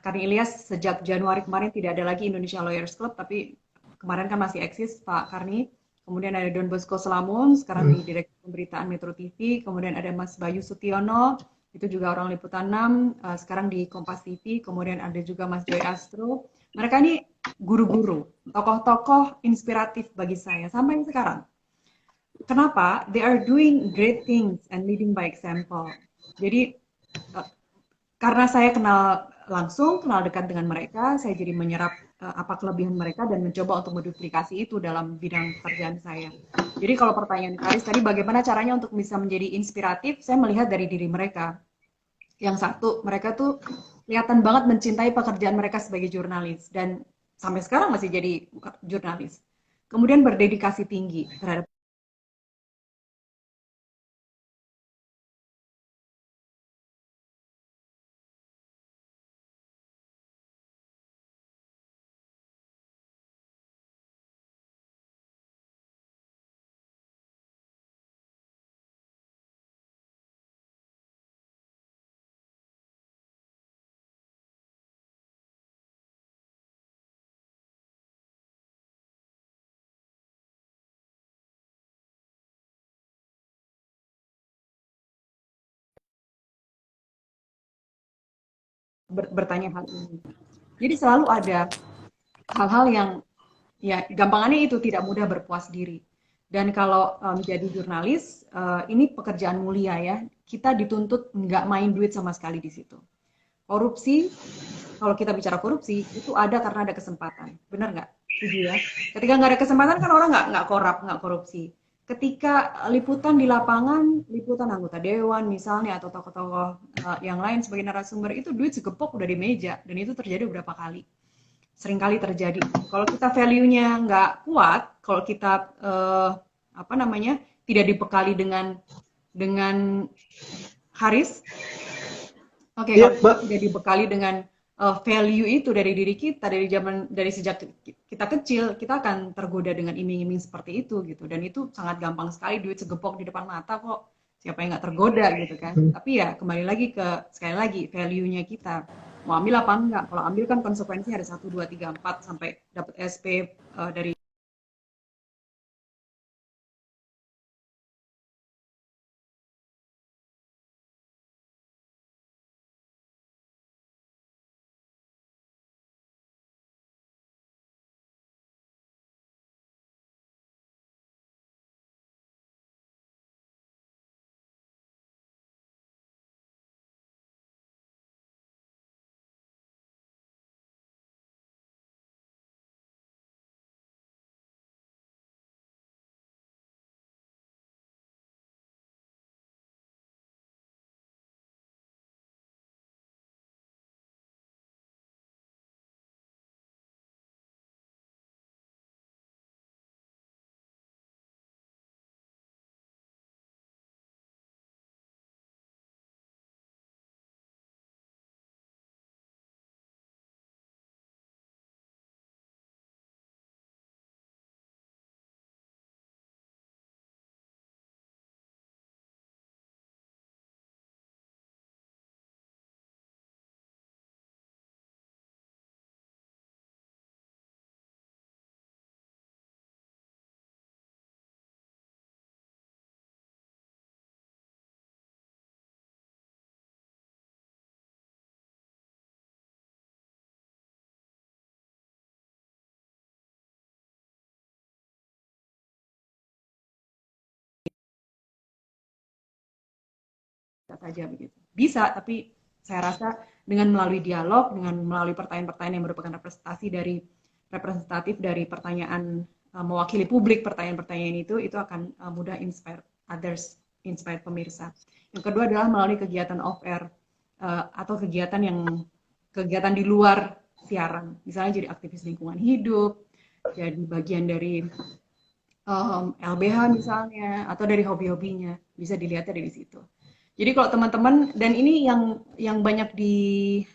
Karni Ilyas sejak Januari kemarin tidak ada lagi Indonesia Lawyers Club, tapi kemarin kan masih eksis Pak Karni. Kemudian ada Don Bosco Selamun, sekarang di Direktur Pemberitaan Metro TV. Kemudian ada Mas Bayu Sutiono, itu juga orang Liputan 6, sekarang di Kompas TV. Kemudian ada juga Mas Joy Astro. Mereka ini guru-guru, tokoh-tokoh inspiratif bagi saya sampai sekarang. Kenapa? They are doing great things and leading by example. Jadi karena saya kenal langsung, kenal dekat dengan mereka, saya jadi menyerap apa kelebihan mereka dan mencoba untuk menduplikasi itu dalam bidang pekerjaan saya. Jadi kalau pertanyaan Karis tadi bagaimana caranya untuk bisa menjadi inspiratif, saya melihat dari diri mereka. Yang satu, mereka tuh kelihatan banget mencintai pekerjaan mereka sebagai jurnalis dan sampai sekarang masih jadi jurnalis. Kemudian berdedikasi tinggi terhadap bertanya hal ini. Jadi selalu ada hal-hal yang ya gampangannya itu tidak mudah berpuas diri. Dan kalau menjadi jurnalis, ini pekerjaan mulia ya. Kita dituntut nggak main duit sama sekali di situ. Korupsi, kalau kita bicara korupsi, itu ada karena ada kesempatan. Benar nggak? Setuju ya? Ketika nggak ada kesempatan kan orang nggak korupsi. Ketika liputan di lapangan, liputan anggota dewan misalnya atau tokoh-tokoh yang lain sebagai narasumber, itu duit segepok udah di meja. Dan itu terjadi beberapa kali. Seringkali terjadi. Kalau kita value-nya nggak kuat, kalau kita tidak dibekali dengan Haris, oke, Iya, kalau Mbak. kita tidak dibekali dengan value itu dari diri kita dari sejak kita kecil, kita akan tergoda dengan iming-iming seperti itu gitu. Dan itu sangat gampang sekali, duit segepok di depan mata kok. siapa yang nggak tergoda gitu kan. Tapi ya kembali lagi sekali lagi value-nya kita mau ambil apa enggak. Kalau ambil kan konsekuensinya ada 1, 2, 3, 4 sampai dapat SP dari saja begitu. Bisa, tapi saya rasa dengan melalui dialog, dengan melalui pertanyaan-pertanyaan yang merupakan representatif dari pertanyaan mewakili publik, pertanyaan-pertanyaan itu akan mudah inspire others, inspire pemirsa. Yang kedua adalah melalui kegiatan off air atau kegiatan di luar siaran, misalnya jadi aktivis lingkungan hidup, jadi bagian dari LBH misalnya, atau dari hobi-hobinya, bisa dilihatnya dari situ. Jadi kalau teman-teman, dan ini yang banyak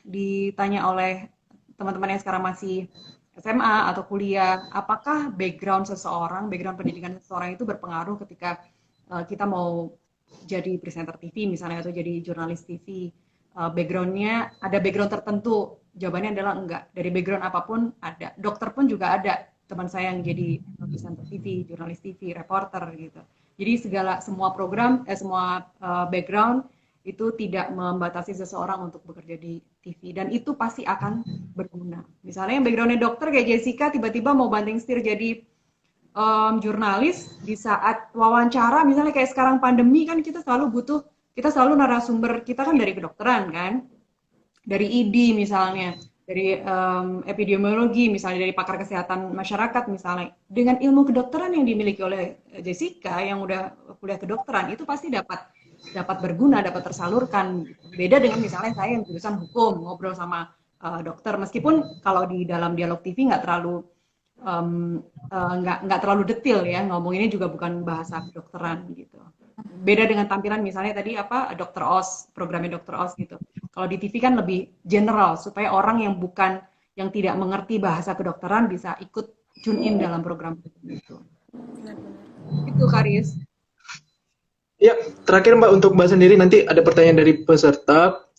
ditanya oleh teman-teman yang sekarang masih SMA atau kuliah, apakah background pendidikan seseorang itu berpengaruh ketika kita mau jadi presenter TV misalnya, atau jadi jurnalis TV. Background-nya, ada background tertentu? Jawabannya adalah enggak. Dari background apapun ada. Dokter pun juga ada. Teman saya yang jadi presenter TV, jurnalis TV, reporter gitu. Jadi semua program, semua background itu tidak membatasi seseorang untuk bekerja di TV, dan itu pasti akan berguna. Misalnya yang backgroundnya dokter kayak Jessica tiba-tiba mau banting setir jadi jurnalis, di saat wawancara, misalnya kayak sekarang pandemi kan kita selalu narasumber kita kan dari kedokteran kan, dari ID misalnya, dari epidemiologi, misalnya dari pakar kesehatan masyarakat misalnya, dengan ilmu kedokteran yang dimiliki oleh Jessica yang udah kuliah kedokteran, itu pasti dapat berguna, dapat tersalurkan. Beda dengan misalnya saya yang jurusan hukum, ngobrol sama dokter, meskipun kalau di dalam dialog TV nggak terlalu detail ya, ngomonginnya juga bukan bahasa kedokteran gitu. Beda dengan tampilan misalnya tadi Dokter Oz, programnya Dokter Oz gitu. Kalau di TV kan lebih general, supaya orang yang tidak mengerti bahasa kedokteran bisa ikut tune in dalam program itu. Itu Karis. Ya, terakhir Mbak, untuk Mbak sendiri nanti ada pertanyaan dari peserta.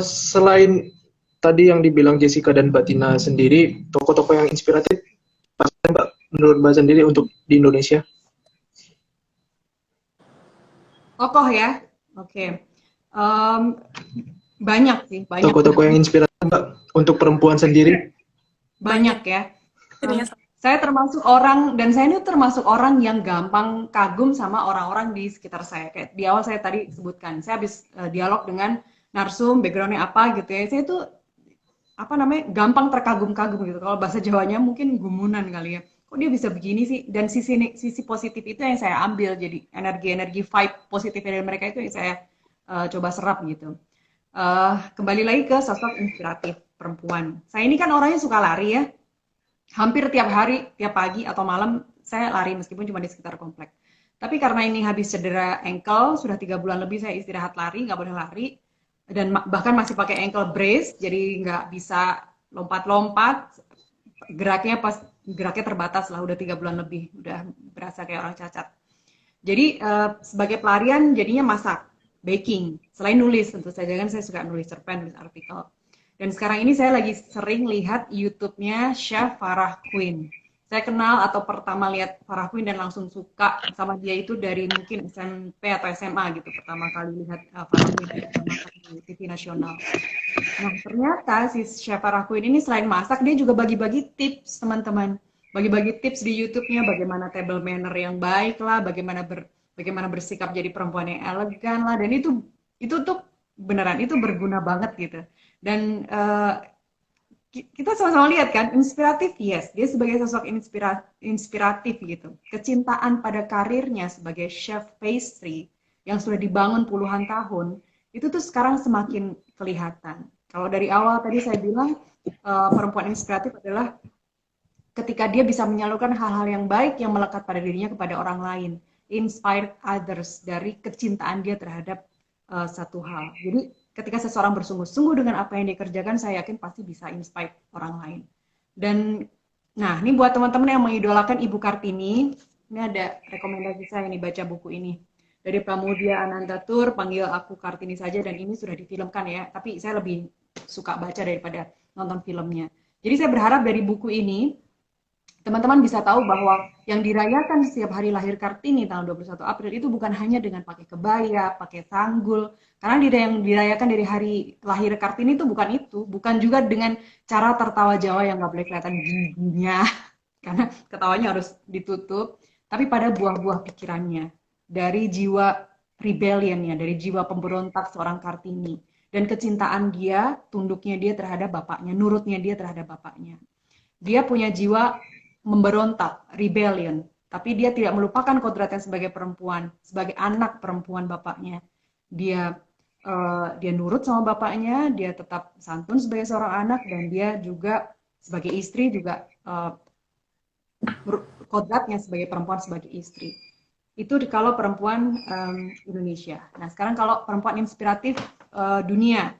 Selain tadi yang dibilang Jessica dan Mbak Tina sendiri, tokoh-tokoh yang inspiratif, Mbak, menurut Mbak sendiri untuk di Indonesia? Tokoh ya, oke. Banyak sih, banyak. Tokoh-tokoh yang inspiratif Mbak untuk perempuan sendiri? Banyak ya. Saya termasuk orang yang gampang kagum sama orang-orang di sekitar saya. Kayak di awal saya tadi sebutkan, saya habis dialog dengan narsum, backgroundnya apa gitu ya. Saya tuh gampang terkagum-kagum gitu. Kalau bahasa Jawanya mungkin gumunan kali ya. Kok dia bisa begini sih? Dan sisi positif itu yang saya ambil, jadi energi vibe positif dari mereka itu yang saya coba serap gitu. Kembali lagi ke sosok inspiratif perempuan. Saya ini kan orangnya suka lari ya. Hampir tiap hari, tiap pagi atau malam saya lari meskipun cuma di sekitar komplek. Tapi karena ini habis cedera ankle, sudah 3 bulan lebih saya istirahat lari, nggak boleh lari. Dan bahkan masih pakai ankle brace, jadi nggak bisa lompat-lompat. Geraknya terbatas lah, udah 3 bulan lebih, udah berasa kayak orang cacat. Jadi sebagai pelarian jadinya masak, baking. Selain nulis tentu saja kan saya suka nulis cerpen, nulis artikel. Dan sekarang ini saya lagi sering lihat YouTube-nya Chef Farah Queen. Saya kenal atau pertama lihat Farah Queen dan langsung suka sama dia itu dari mungkin SMP atau SMA gitu. Pertama kali lihat Farah Queen masak di TV nasional. Nah, ternyata si Chef Farah Queen ini selain masak, dia juga bagi-bagi tips, teman-teman. Bagi-bagi tips di YouTube-nya, bagaimana table manner yang baik lah, bagaimana bersikap jadi perempuan yang elegan lah. Dan itu tuh beneran, itu berguna banget gitu. Dan kita sama-sama lihat kan, inspiratif, yes. Dia sebagai sosok inspiratif gitu. Kecintaan pada karirnya sebagai chef pastry yang sudah dibangun puluhan tahun, itu tuh sekarang semakin kelihatan. Kalau dari awal tadi saya bilang, perempuan inspiratif adalah ketika dia bisa menyalurkan hal-hal yang baik yang melekat pada dirinya kepada orang lain. Inspired others dari kecintaan dia terhadap satu hal. Jadi ketika seseorang bersungguh-sungguh dengan apa yang dia kerjakan, saya yakin pasti bisa inspire orang lain. Dan nah, ini buat teman-teman yang mengidolakan Ibu Kartini, ini ada rekomendasi saya nih baca buku ini. Dari Pramudia Anantatur, Panggil Aku Kartini Saja, dan ini sudah difilmkan ya, tapi saya lebih suka baca daripada nonton filmnya. Jadi saya berharap dari buku ini, teman-teman bisa tahu bahwa yang dirayakan setiap hari lahir Kartini tanggal 21 April itu bukan hanya dengan pakai kebaya, pakai sanggul. Karena yang dirayakan dari hari lahir Kartini itu, bukan juga dengan cara tertawa Jawa yang nggak boleh kelihatan giginya, karena ketawanya harus ditutup, tapi pada buah-buah pikirannya, dari jiwa rebellionnya, dari jiwa pemberontak seorang Kartini, dan kecintaan dia, tunduknya dia terhadap bapaknya, nurutnya dia terhadap bapaknya. Dia punya jiwa memberontak, rebellion, tapi dia tidak melupakan kodratnya sebagai perempuan, sebagai anak perempuan bapaknya. Dia nurut sama bapaknya, dia tetap santun sebagai seorang anak, dan dia juga sebagai istri juga kodratnya sebagai perempuan sebagai istri. Itu kalau perempuan Indonesia. Nah, sekarang kalau perempuan inspiratif dunia.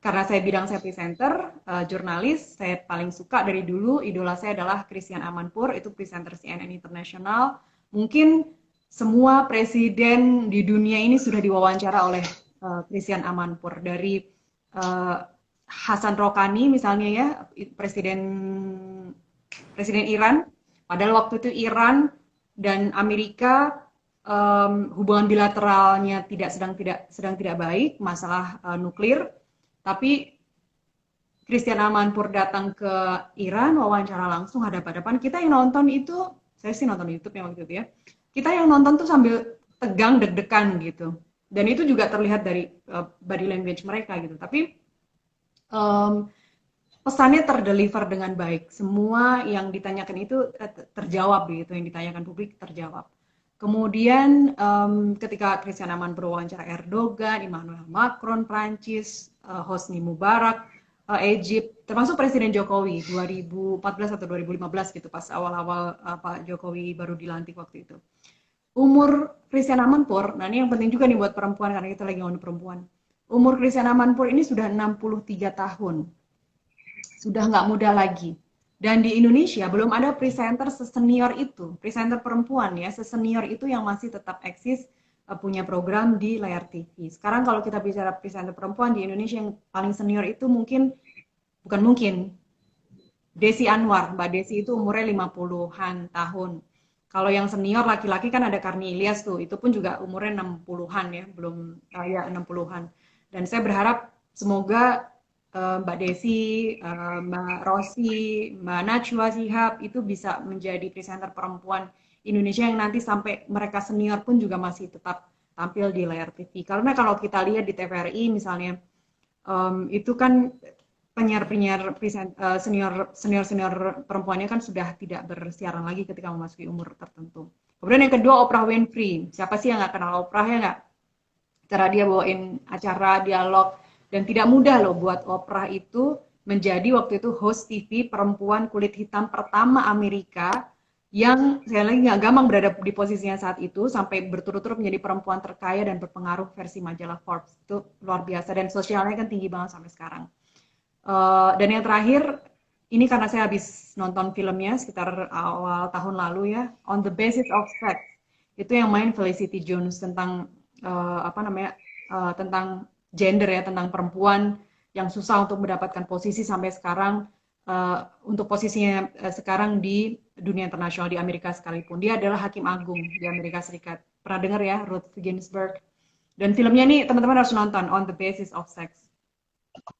Karena saya presenter, jurnalis, saya paling suka dari dulu, idola saya adalah Christiane Amanpour, itu presenter CNN Internasional. Mungkin semua presiden di dunia ini sudah diwawancara oleh Christiane Amanpour. Dari Hasan Rouhani misalnya ya, presiden Iran. Padahal waktu itu Iran dan Amerika hubungan bilateralnya sedang tidak baik, masalah nuklir. Tapi Christiane Amanpour datang ke Iran, wawancara langsung hadap-hadapan. Kita yang nonton itu, saya sih nonton YouTube yang waktu itu ya. Kita yang nonton tuh sambil tegang, deg-degan gitu. Dan itu juga terlihat dari body language mereka gitu. Tapi pesannya terdeliver dengan baik. Semua yang ditanyakan itu terjawab gitu, yang ditanyakan publik terjawab. Kemudian ketika Christiane Amanpour wawancara Erdogan, Emmanuel Macron, Prancis, Hosni Mubarak, Egypt, termasuk Presiden Jokowi 2014 atau 2015 gitu, pas awal-awal Pak Jokowi baru dilantik waktu itu. Umur Christiane Amanpour, nah ini yang penting juga nih buat perempuan karena kita lagi ngomongin perempuan. Umur Christiane Amanpour ini sudah 63 tahun. Sudah nggak muda lagi. Dan di Indonesia belum ada presenter sesenior itu, presenter perempuan ya, sesenior itu yang masih tetap eksis punya program di layar TV. Sekarang kalau kita bicara presenter perempuan di Indonesia yang paling senior itu bukan mungkin, Desi Anwar. Mbak Desi itu umurnya 50-an tahun. Kalau yang senior laki-laki kan ada Karni Ilyas tuh, itu pun juga umurnya 60-an ya, belum ya 60-an. Dan saya berharap semoga Mbak Desi, Mbak Rosi, Mbak Najwa Shihab itu bisa menjadi presenter perempuan Indonesia yang nanti sampai mereka senior pun juga masih tetap tampil di layar TV. Karena kalau kita lihat di TVRI misalnya, itu kan penyiar-penyiar senior perempuannya kan sudah tidak bersiaran lagi ketika memasuki umur tertentu. Kemudian yang kedua Oprah Winfrey. Siapa sih yang nggak kenal Oprah ya nggak? Cara dia bawain acara, dialog, dan tidak mudah loh buat Oprah itu menjadi waktu itu host TV perempuan kulit hitam pertama Amerika yang saya lagi nggak gampang berada di posisinya saat itu sampai berturut-turut menjadi perempuan terkaya dan berpengaruh versi majalah Forbes. Itu luar biasa dan sosialnya kan tinggi banget sampai sekarang. Dan yang terakhir, ini karena saya habis nonton filmnya sekitar awal tahun lalu ya, On the Basis of Sex. Itu yang main Felicity Jones tentang apa namanya tentang gender ya, tentang perempuan yang susah untuk mendapatkan posisi sampai sekarang untuk posisinya sekarang di dunia internasional di Amerika sekalipun. Dia adalah hakim agung di Amerika Serikat. Pernah dengar ya Ruth Ginsburg? Dan filmnya nih teman-teman harus nonton On the Basis of Sex.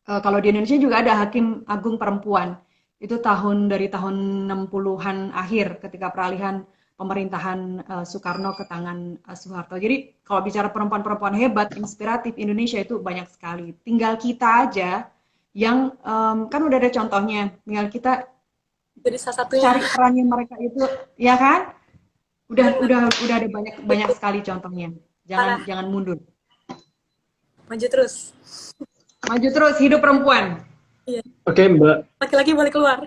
Kalau di Indonesia juga ada hakim agung perempuan. Itu dari tahun 60-an akhir ketika peralihan pemerintahan Soekarno ke tangan Soeharto. Jadi kalau bicara perempuan-perempuan hebat, inspiratif Indonesia itu banyak sekali. Tinggal kita aja yang kan udah ada contohnya. Tinggal kita Jadi salah satunya cari perannya mereka itu, ya kan? Udah ada banyak sekali contohnya. Jangan mundur. maju terus. Maju terus, hidup perempuan. Iya. Oke, Mbak. Laki-laki boleh keluar.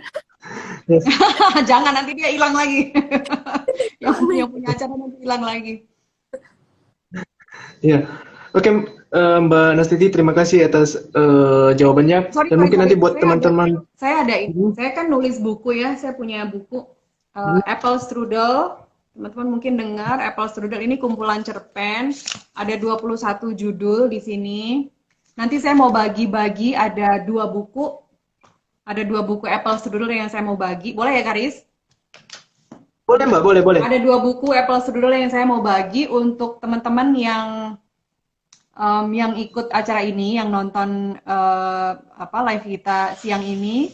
Yes. Jangan nanti dia hilang lagi. yang punya acara nanti hilang lagi. Iya. Oke, Mbak Nastiti, terima kasih atas jawabannya. Dan mungkin nanti buat teman-teman. Saya ada itu. Saya kan nulis buku ya. Saya punya buku Apple Strudel. Teman-teman mungkin dengar Apple Strudel ini kumpulan cerpen. Ada 21 judul di sini. Nanti saya mau bagi-bagi ada 2 buku. Ada 2 buku Apple Strudel yang saya mau bagi. Boleh ya, Karis? Boleh, Mbak. Boleh. Ada 2 buku Apple Strudel yang saya mau bagi untuk teman-teman yang ikut acara ini, yang nonton live kita siang ini.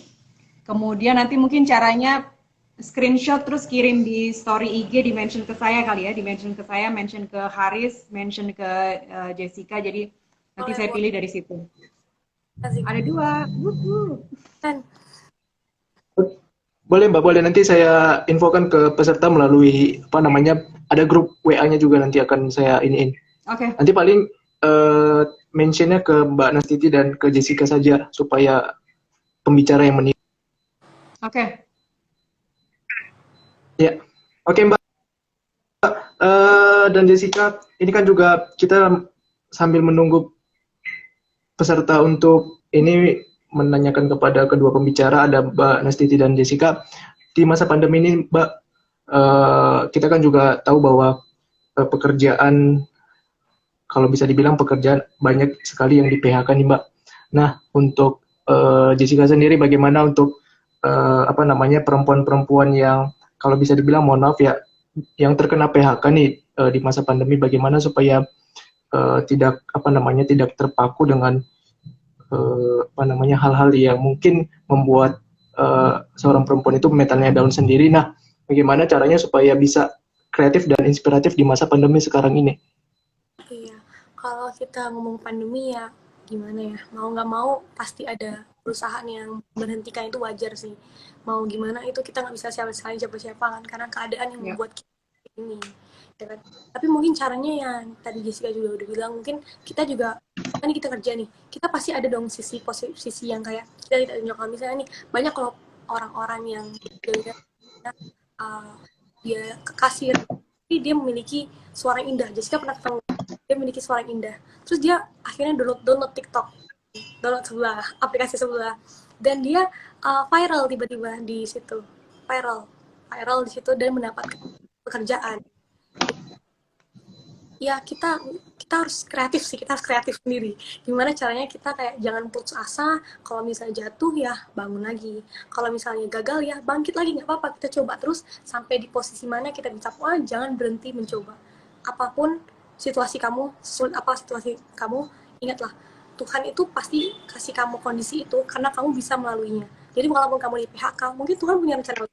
Kemudian nanti mungkin caranya screenshot terus kirim di story IG, di-mention ke saya kali ya, di-mention ke saya, mention ke Haris, mention ke Jessica. Jadi nanti saya pilih dari situ. Ada 2. Dan Boleh, Mbak. Boleh. Nanti saya infokan ke peserta melalui ada grup WA-nya juga nanti akan saya iniin. Oke. Nanti paling mentionnya ke Mbak Nastiti dan ke Jessica saja supaya pembicara yang menilai. Oke. Ya, oke Mbak. Dan Jessica, ini kan juga kita sambil menunggu peserta untuk ini menanyakan kepada kedua pembicara, ada Mbak Nastiti dan Jessica. Di masa pandemi ini, Mbak, kita kan juga tahu bahwa pekerjaan, kalau bisa dibilang pekerjaan banyak sekali yang di PHK nih, Mbak. Nah, untuk Jessica sendiri bagaimana untuk perempuan-perempuan yang kalau bisa dibilang, mohon maaf ya, yang terkena PHK nih di masa pandemi, bagaimana supaya tidak terpaku dengan hal-hal yang mungkin membuat seorang perempuan itu mentalnya down sendiri. Nah, bagaimana caranya supaya bisa kreatif dan inspiratif di masa pandemi sekarang ini? iya, kalau kita ngomong pandemi ya gimana ya, mau nggak mau pasti ada perusahaan yang berhentikan, itu wajar sih. Mau gimana itu kita nggak bisa salahin siapa-siapa kan, karena keadaan yang membuat kita ini. Ya kan? Tapi mungkin caranya yang tadi Jessica juga udah bilang, mungkin kita juga kan kita kerja nih, kita pasti ada dong sisi yang kayak kita tidak tunjukkan. Misalnya nih banyak kalau orang-orang yang dia ke kasir, tapi dia memiliki suara indah. Jessica pernah ketemu, dia memiliki suara indah. Terus dia akhirnya download TikTok, download aplikasi sebelah, dan dia viral tiba-tiba di situ, viral di situ dan mendapatkan pekerjaan. Ya kita harus kreatif sih, kita harus kreatif sendiri. Gimana caranya kita kayak jangan putus asa, kalau misalnya jatuh ya bangun lagi, kalau misalnya gagal ya bangkit lagi, nggak apa-apa, kita coba terus sampai di posisi mana kita bisa. Jangan berhenti mencoba. Apapun situasi kamu, ingatlah Tuhan itu pasti kasih kamu kondisi itu karena kamu bisa melaluinya. Jadi walaupun kamu di PHK, mungkin Tuhan punya rencana.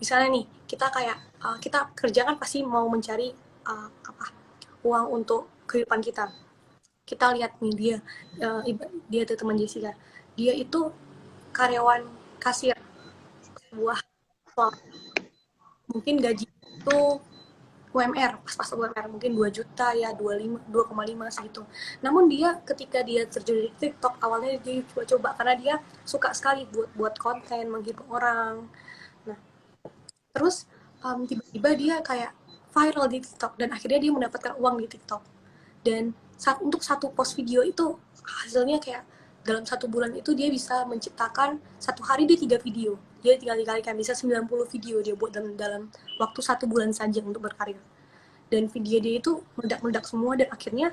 Misalnya nih kita kerja kan pasti mau mencari uang untuk kehidupan kita. Kita lihat nih dia tuh teman Jessica, dia itu karyawan kasir sebuah mungkin gaji itu UMR, pas UMR mungkin 2 juta ya, 2,5 segitu. Namun dia ketika dia terjun di TikTok, awalnya dia coba karena dia suka sekali buat konten, menghibur orang. Nah, terus tiba-tiba dia kayak viral di TikTok dan akhirnya dia mendapatkan uang di TikTok. Dan untuk satu post video itu hasilnya kayak dalam 1 bulan itu dia bisa menciptakan 1 hari dia 3 video. Dia tinggal dikalikan bisa 90 video dia buat dalam waktu 1 bulan saja untuk berkarya. dan video dia itu meledak-meledak semua, dan akhirnya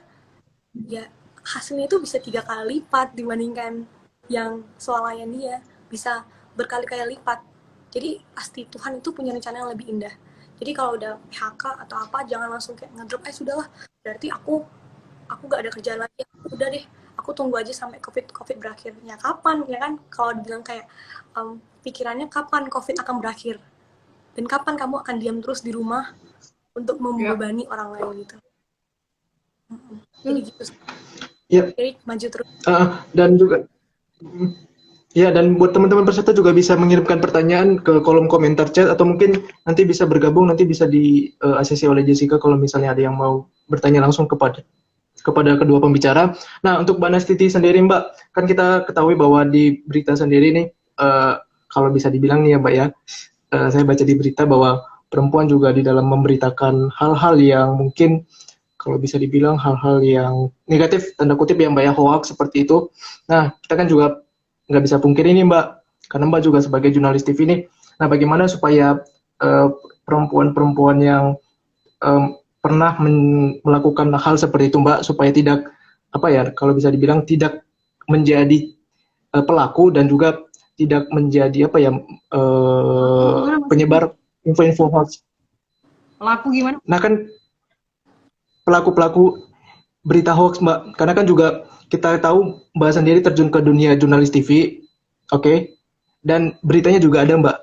ya hasilnya itu bisa 3 kali lipat dibandingkan yang swalayan dia, bisa berkali-kali lipat. Jadi pasti Tuhan itu punya rencana yang lebih indah. Jadi kalau udah PHK atau apa, jangan langsung kayak ngedrop, sudahlah, berarti aku gak ada kerjaan lagi, udah deh, aku tunggu aja sampai COVID berakhir. Ya kapan, ya kan? Kalau dibilang kayak pikirannya kapan COVID akan berakhir, dan kapan kamu akan diam terus di rumah untuk membebani orang lain gitu. Jadi gitu. Ya, Jadi maju terus. dan juga ya, dan buat teman-teman peserta juga bisa mengirimkan pertanyaan ke kolom komentar chat, atau mungkin nanti bisa bergabung, nanti bisa di ACC oleh Jessica kalau misalnya ada yang mau bertanya langsung kepada kedua pembicara. Nah, untuk Mbak Nastiti sendiri, Mbak, kan kita ketahui bahwa di berita sendiri nih, kalau bisa dibilang nih ya, Mbak ya, saya baca di berita bahwa perempuan juga di dalam memberitakan hal-hal yang mungkin kalau bisa dibilang hal-hal yang negatif, tanda kutip ya Mbak ya, hoax seperti itu. Nah, kita kan juga nggak bisa pungkiri ini Mbak, karena Mbak juga sebagai jurnalis TV ini. Nah, bagaimana supaya perempuan-perempuan yang pernah melakukan hal seperti itu Mbak, supaya tidak, apa ya, kalau bisa dibilang tidak menjadi pelaku dan juga tidak menjadi apa ya, penyebar info-info hoax. Pelaku gimana? Nah kan pelaku-pelaku berita hoax Mbak, karena kan juga kita tahu Mbak sendiri terjun ke dunia jurnalis TV, oke, dan beritanya juga ada Mbak,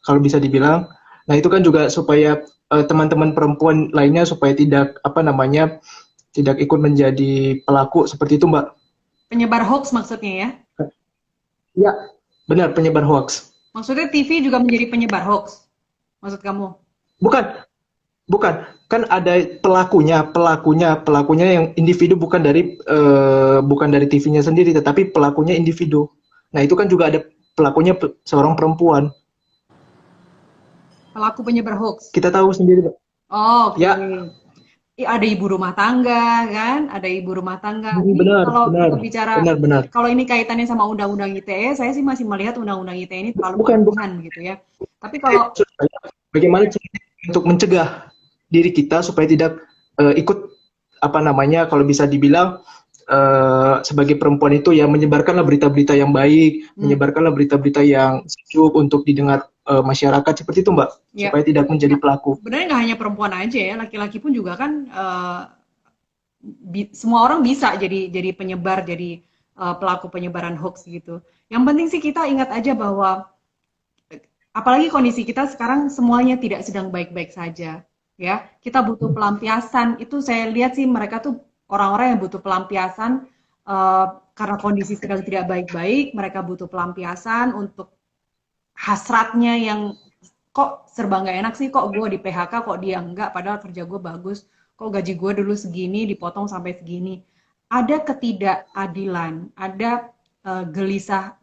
kalau bisa dibilang. Nah itu kan juga supaya teman-teman perempuan lainnya supaya tidak tidak ikut menjadi pelaku seperti itu Mbak. Penyebar hoax maksudnya ya? Ya, benar, penyebar hoax. Maksudnya TV juga menjadi penyebar hoax? Maksud kamu? Bukan, kan ada pelakunya yang individu, bukan dari TV-nya sendiri, tetapi pelakunya individu. Nah itu kan juga ada pelakunya seorang perempuan. Pelaku penyebar hoax? Kita tahu sendiri, Pak. Oh, oke. Ya. Ada ibu rumah tangga, kan? Ada ibu rumah tangga. Ini kalau kita bicara, kalau ini kaitannya sama Undang-Undang ITE, saya sih masih melihat Undang-Undang ITE ini terlalu berlebihan gitu ya. Tapi kalau bagaimana untuk mencegah diri kita supaya tidak ikut kalau bisa dibilang sebagai perempuan itu ya, menyebarkanlah berita-berita yang baik, menyebarkanlah berita-berita yang sejuk untuk didengar masyarakat, seperti itu Mbak, ya, supaya tidak menjadi pelaku. Sebenarnya nggak hanya perempuan aja ya, laki-laki pun juga kan semua orang bisa jadi penyebar, jadi pelaku penyebaran hoax gitu. Yang penting sih kita ingat aja bahwa apalagi kondisi kita sekarang semuanya tidak sedang baik-baik saja ya. Kita butuh pelampiasan. Itu saya lihat sih mereka tuh orang-orang yang butuh pelampiasan karena kondisi sedang tidak baik-baik, mereka butuh pelampiasan untuk hasratnya yang kok serba nggak enak sih, kok gue di PHK, kok dia enggak, padahal kerja gue bagus, kok gaji gue dulu segini, dipotong sampai segini. Ada ketidakadilan, ada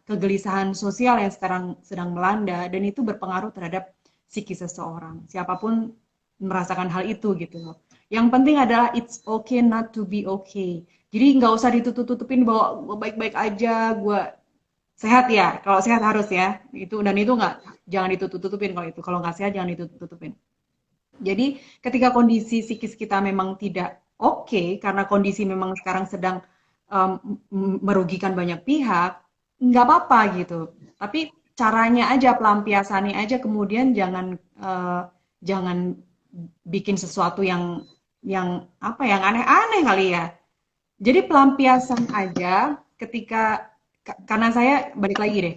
kegelisahan sosial yang sekarang sedang melanda, dan itu berpengaruh terhadap psikis seseorang. Siapapun merasakan hal itu gitu loh. Yang penting adalah it's okay not to be okay. Jadi nggak usah ditutup-tutupin bahwa gue baik-baik aja, gue sehat ya. Kalau sehat harus ya. Itu nggak, jangan ditutup-tutupin kalau itu. Kalau nggak sehat jangan ditutup-tutupin. Jadi ketika kondisi psikis kita memang tidak oke, karena kondisi memang sekarang sedang merugikan banyak pihak, nggak apa-apa gitu. Tapi caranya aja, pelampiasannya aja, kemudian jangan bikin sesuatu yang aneh-aneh kali ya. Jadi pelampiasan aja ketika, karena saya balik lagi deh,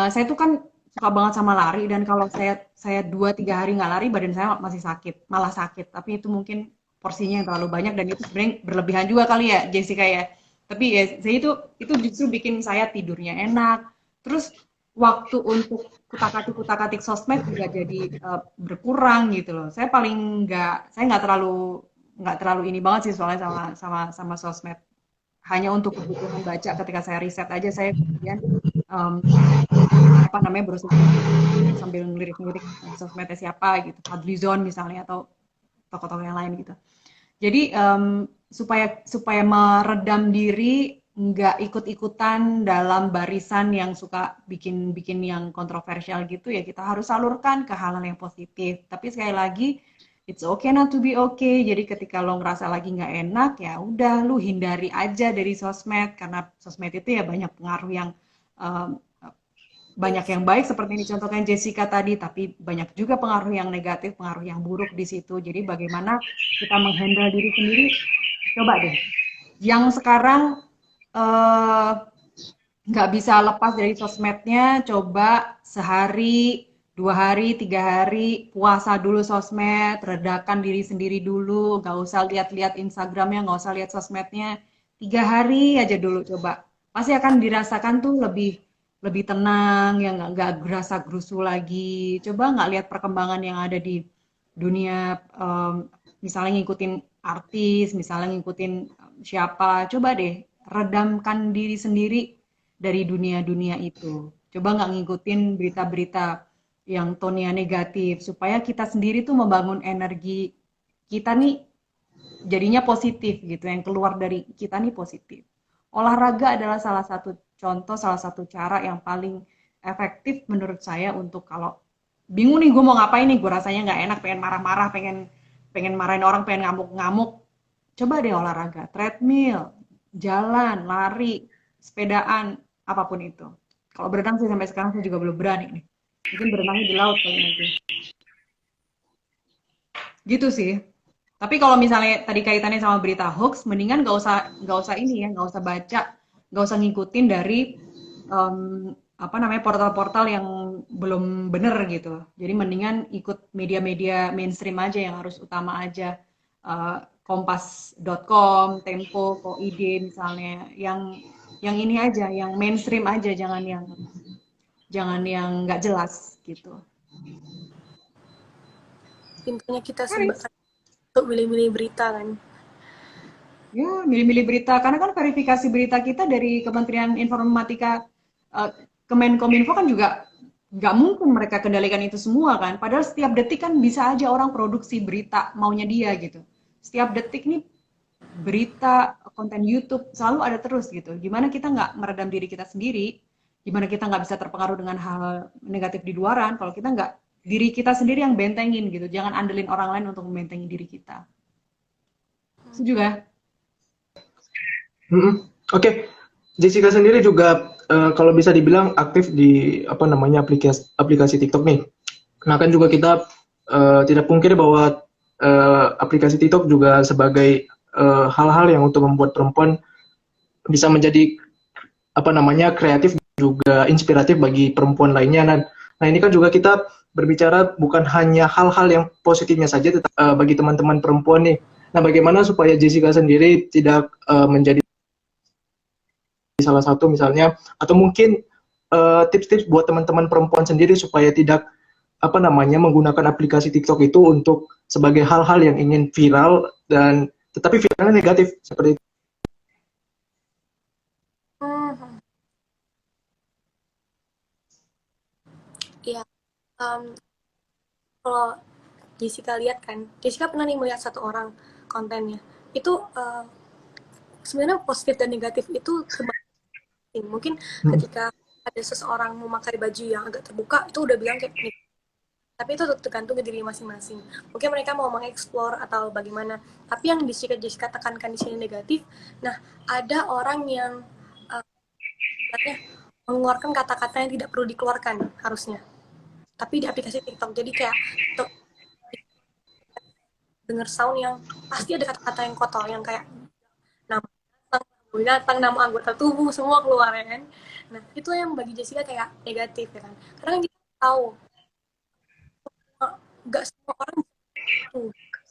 saya tuh kan suka banget sama lari, dan kalau saya 2-3 hari nggak lari, badan saya masih sakit, malah sakit. Tapi itu mungkin porsinya yang terlalu banyak, dan itu sebenarnya berlebihan juga kali ya, Jessica ya. Tapi ya saya itu justru bikin saya tidurnya enak. Terus waktu untuk kutak-katik sosmed juga jadi berkurang gitu loh. Saya nggak terlalu ini banget sih soalnya sama sosmed. Hanya untuk kebutuhan baca, ketika saya riset aja, saya kemudian berusaha sambil ngelirik-ngelirik sosmednya siapa gitu, Fadlizon misalnya, atau tokoh-tokoh yang lain gitu. Jadi supaya meredam diri, nggak ikut-ikutan dalam barisan yang suka bikin yang kontroversial gitu ya, kita harus salurkan ke hal-hal yang positif. Tapi sekali lagi, it's okay not to be okay. Jadi ketika lo ngerasa lagi nggak enak, ya udah lu hindari aja dari sosmed karena sosmed itu ya banyak pengaruh yang um, banyak yang baik seperti yang dicontohkan Jessica tadi, tapi banyak juga pengaruh yang negatif, pengaruh yang buruk di situ. Jadi bagaimana kita menghandle diri sendiri? Coba deh. Yang sekarang eh, nggak bisa lepas dari sosmednya, coba sehari, 2 hari, 3 hari, puasa dulu sosmed, redakan diri sendiri dulu, nggak usah lihat-lihat Instagramnya, nggak usah lihat sosmednya, 3 hari aja dulu coba. Pasti akan dirasakan tuh lebih lebih tenang, ya nggak gerasa gerusu lagi. Coba nggak lihat perkembangan yang ada di dunia, misalnya ngikutin artis, misalnya ngikutin siapa, coba deh redamkan diri sendiri dari dunia-dunia itu. Coba nggak ngikutin berita-berita yang tone-nya negatif, supaya kita sendiri tuh membangun energi kita nih jadinya positif gitu, yang keluar dari kita nih positif. Olahraga adalah salah satu contoh, salah satu cara yang paling efektif menurut saya untuk kalau bingung nih gue mau ngapain nih, gue rasanya nggak enak, pengen marah-marah, pengen pengen marahin orang, pengen ngamuk-ngamuk, coba deh olahraga, treadmill, jalan, lari, sepedaan, apapun itu. Kalau berenang sih sampai sekarang saya juga belum berani nih. Mungkin berenangnya di laut kali nanti. Gitu sih. Tapi kalau misalnya tadi kaitannya sama berita hoax, mendingan nggak usah ini ya, nggak usah baca, nggak usah ngikutin dari em, apa namanya portal-portal yang belum bener gitu. Jadi mendingan ikut media-media mainstream aja yang harus utama aja. Kompas.com, Tempo, Koid misalnya, yang ini aja, yang mainstream aja, jangan yang nggak jelas gitu. Pintarnya kita Haris. untuk milih-milih berita kan. Ya, milih-milih berita. Karena kan verifikasi berita kita dari Kementerian Informatika, eh, Kemenkominfo kan juga nggak mungkin mereka kendalikan itu semua kan. Padahal setiap detik kan bisa aja orang produksi berita maunya dia gitu. Setiap detik nih berita, konten YouTube selalu ada terus gitu. Gimana kita nggak meredam diri kita sendiri? Gimana kita nggak bisa terpengaruh dengan hal negatif di luaran kalau kita nggak diri kita sendiri yang bentengin gitu. Jangan andelin orang lain untuk membentengi diri kita. Setuju ya? Oke, Jessica sendiri juga kalau bisa dibilang aktif di apa namanya aplikasi TikTok nih. Nah kan juga kita tidak pungkiri bahwa aplikasi TikTok juga sebagai hal-hal yang untuk membuat perempuan bisa menjadi apa namanya kreatif juga inspiratif bagi perempuan lainnya. Nah ini kan juga kita berbicara bukan hanya hal-hal yang positifnya saja, tetapi bagi teman-teman perempuan nih. Nah bagaimana supaya Jessica sendiri tidak menjadi salah satu misalnya, atau mungkin tips-tips buat teman-teman perempuan sendiri supaya tidak apa namanya menggunakan aplikasi TikTok itu untuk sebagai hal-hal yang ingin viral dan tetapi viralnya negatif seperti itu. Hmm, iya. Um, Kalau Jessica lihat kan, Jessica pernah nih melihat satu orang kontennya. Itu sebenarnya positif dan negatif itu terbalik. Mungkin ketika ada seseorang memakai baju yang agak terbuka, itu udah bilang kayak nih. Tapi itu tergantung ke diri masing-masing. Mungkin mereka mau mengeksplor atau bagaimana. Tapi yang Jessica Jessica tekankan di sini negatif. Nah, ada orang yang uh, mengeluarkan kata-kata yang tidak perlu dikeluarkan harusnya. Tapi di aplikasi TikTok. Jadi kayak denger sound yang pasti ada kata-kata yang kotor yang kayak nama binatang, nama anggota tubuh semua keluar ya kan. Nah itu yang bagi Jessica kayak negatif ya kan. Karena kita tahu nggak semua orang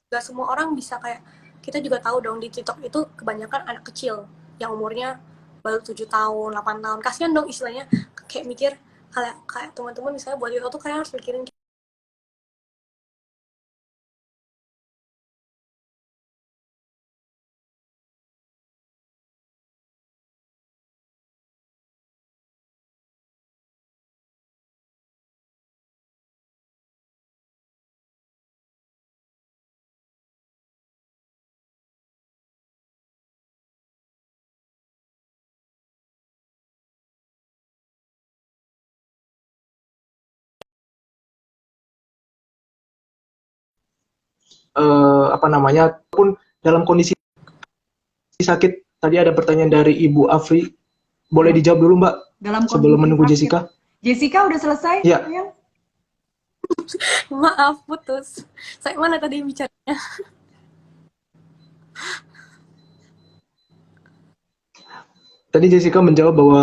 nggak semua orang bisa kayak kita juga tahu dong di TikTok itu kebanyakan anak kecil yang umurnya baru 7 tahun, 8 tahun. Kasihan dong istilahnya kayak mikir kayak teman-teman misalnya buat TikTok tuh kayak harus mikirin apa namanya pun dalam kondisi sakit. Tadi ada pertanyaan dari Ibu Afri, boleh dijawab dulu Mbak Dalam sebelum kondisi menunggu sakit. Jessica. Jessica udah selesai? Ya. sayang? Maaf, putus. Saya mana tadi bicaranya? Tadi Jessica menjawab bahwa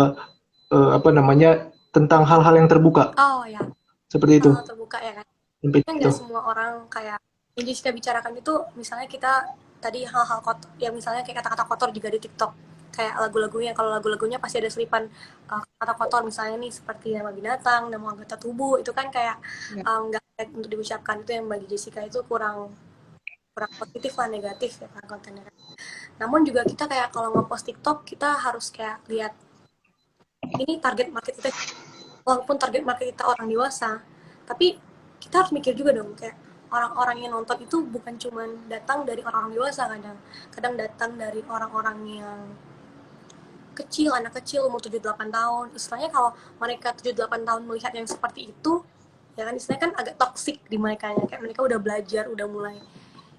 apa namanya tentang hal-hal yang terbuka. Oh ya, Seperti itu. hal terbuka ya kan. Seperti Kan itu. nggak semua orang kayak yang Jessica bicarakan itu, misalnya kita tadi hal-hal kotor, yang misalnya kayak kata-kata kotor juga di TikTok, kayak lagu-lagunya, kalau lagu-lagunya pasti ada selipan kata kotor, misalnya nih seperti nama binatang, nama anggota tubuh, itu kan kayak nggak baik untuk diucapkan. Itu yang bagi Jessica itu kurang positif lah, negatif ya kan kontennya. Namun juga kita kayak kalau nge-post TikTok, kita harus kayak lihat ini target market kita, walaupun target market kita orang dewasa, tapi kita harus mikir juga dong, kayak orang-orang yang nonton itu bukan cuma datang dari orang dewasa, kadang datang dari orang-orang yang kecil, anak kecil umur 7-8 tahun. Istilahnya kalau mereka 7-8 tahun melihat yang seperti itu, ya kan istilahnya kan agak toksik di mereka, kayak mereka udah belajar, udah mulai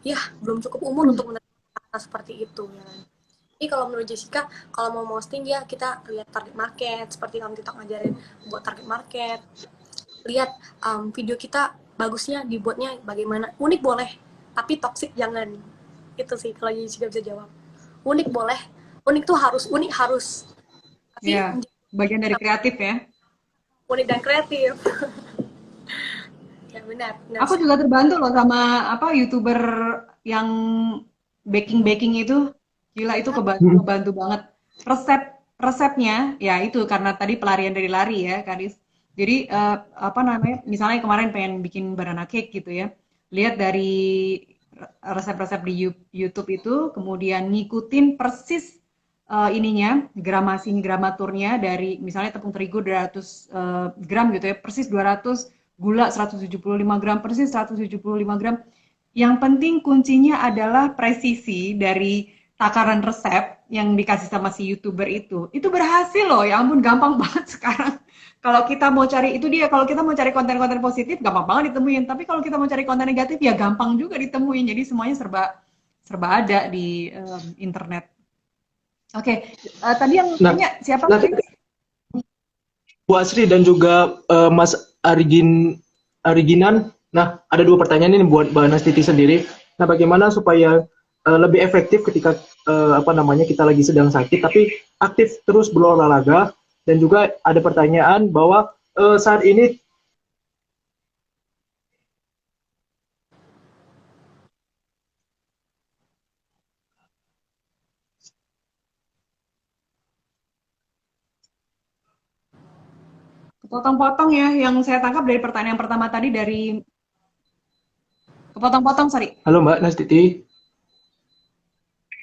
ya belum cukup umur untuk menerima kata seperti itu ya kan. Jadi kalau menurut Jessica, kalau mau posting ya kita lihat target market, seperti kalau TikTok ngajarin buat target market, lihat video kita bagusnya dibuatnya bagaimana. Unik boleh, tapi toxic jangan. Itu sih kalau Jessica bisa jawab. Unik boleh, unik tuh harus, unik harus. Tapi Ya, bagian dari kreatif ya. unik dan kreatif. Ya benar. Aku juga terbantu loh sama YouTuber yang baking itu. Gila, itu kebantu banget. Resepnya ya itu karena tadi pelarian dari lari ya, Kadis. Jadi apa namanya? Misalnya kemarin pengen bikin banana cake gitu ya. Lihat dari resep-resep di YouTube itu, kemudian ngikutin persis ininya, gramaturnya dari misalnya tepung terigu 200 gram gitu ya, persis 200, gula 175 gram, persis 175 gram. Yang penting kuncinya adalah presisi dari takaran resep yang dikasih sama si YouTuber itu. Itu berhasil loh, ya ampun gampang banget sekarang. Kalau kita mau cari, itu dia, kalau kita mau cari konten-konten positif, gampang banget ditemuin. Tapi kalau kita mau cari konten negatif, ya gampang juga ditemuin. Jadi semuanya serba ada di internet. Oke, tadi yang tanya siapa? Nah, Bu Asri dan juga Mas Ariginan. Nah, ada dua pertanyaan ini buat Mbak Nastiti sendiri. Nah, bagaimana supaya lebih efektif ketika apa namanya kita lagi sedang sakit, tapi aktif terus berolahraga. Dan juga ada pertanyaan bahwa saat ini Potong-potong ya, yang saya tangkap dari pertanyaan pertama tadi dari kepotong-potong, sorry. Halo Mbak Nastiti.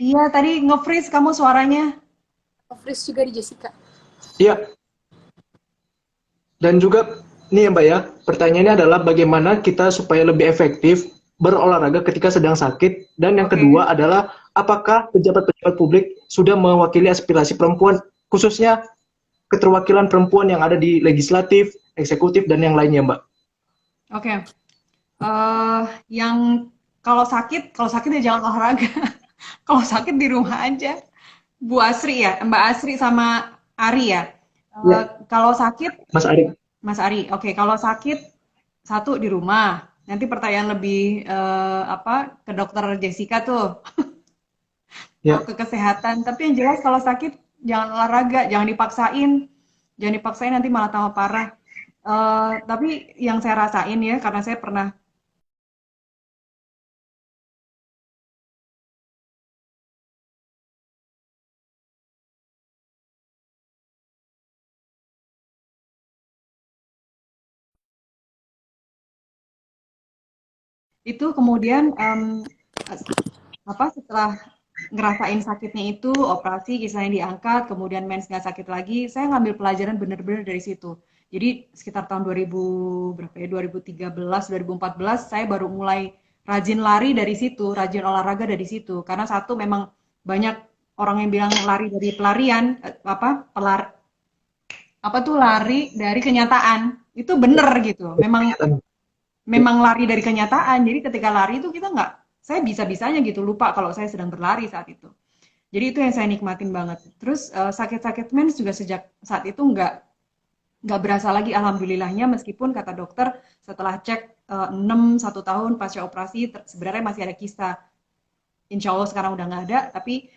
Iya, tadi nge-freeze kamu suaranya. Freeze juga di Jessica. Iya. Dan juga nih ya Mbak ya, pertanyaannya adalah bagaimana kita supaya lebih efektif berolahraga ketika sedang sakit. Dan yang kedua adalah apakah pejabat-pejabat publik sudah mewakili aspirasi perempuan, khususnya keterwakilan perempuan yang ada di legislatif, eksekutif, dan yang lainnya Mbak. Oke. Yang kalau sakit ya jangan olahraga. Kalau sakit di rumah aja. Bu Asri ya, Mbak Asri sama Ari ya. Kalau sakit, Mas Ari. Oke, kalau sakit satu di rumah. Nanti pertanyaan lebih ke dokter Jessica tuh. Ke kesehatan. Tapi yang jelas kalau sakit jangan olahraga, jangan dipaksain nanti malah tambah parah. Tapi yang saya rasain ya, karena saya pernah itu kemudian setelah ngerasain sakitnya itu, operasi kisahnya diangkat, kemudian mens nggak sakit lagi, saya ngambil pelajaran bener-bener dari situ. Jadi sekitar tahun 2013, 2014 saya baru mulai rajin lari dari situ, rajin olahraga dari situ. Karena satu memang banyak orang yang bilang lari dari pelarian, lari dari kenyataan. Itu bener gitu. Memang lari dari kenyataan. Jadi ketika lari itu kita saya bisa-bisanya gitu lupa kalau saya sedang berlari saat itu. Jadi itu yang saya nikmatin banget. Terus sakit-sakit mens juga sejak saat itu nggak berasa lagi alhamdulillahnya, meskipun kata dokter setelah cek 6 1 tahun pasca operasi sebenarnya masih ada kista. Insya Allah sekarang udah nggak ada, tapi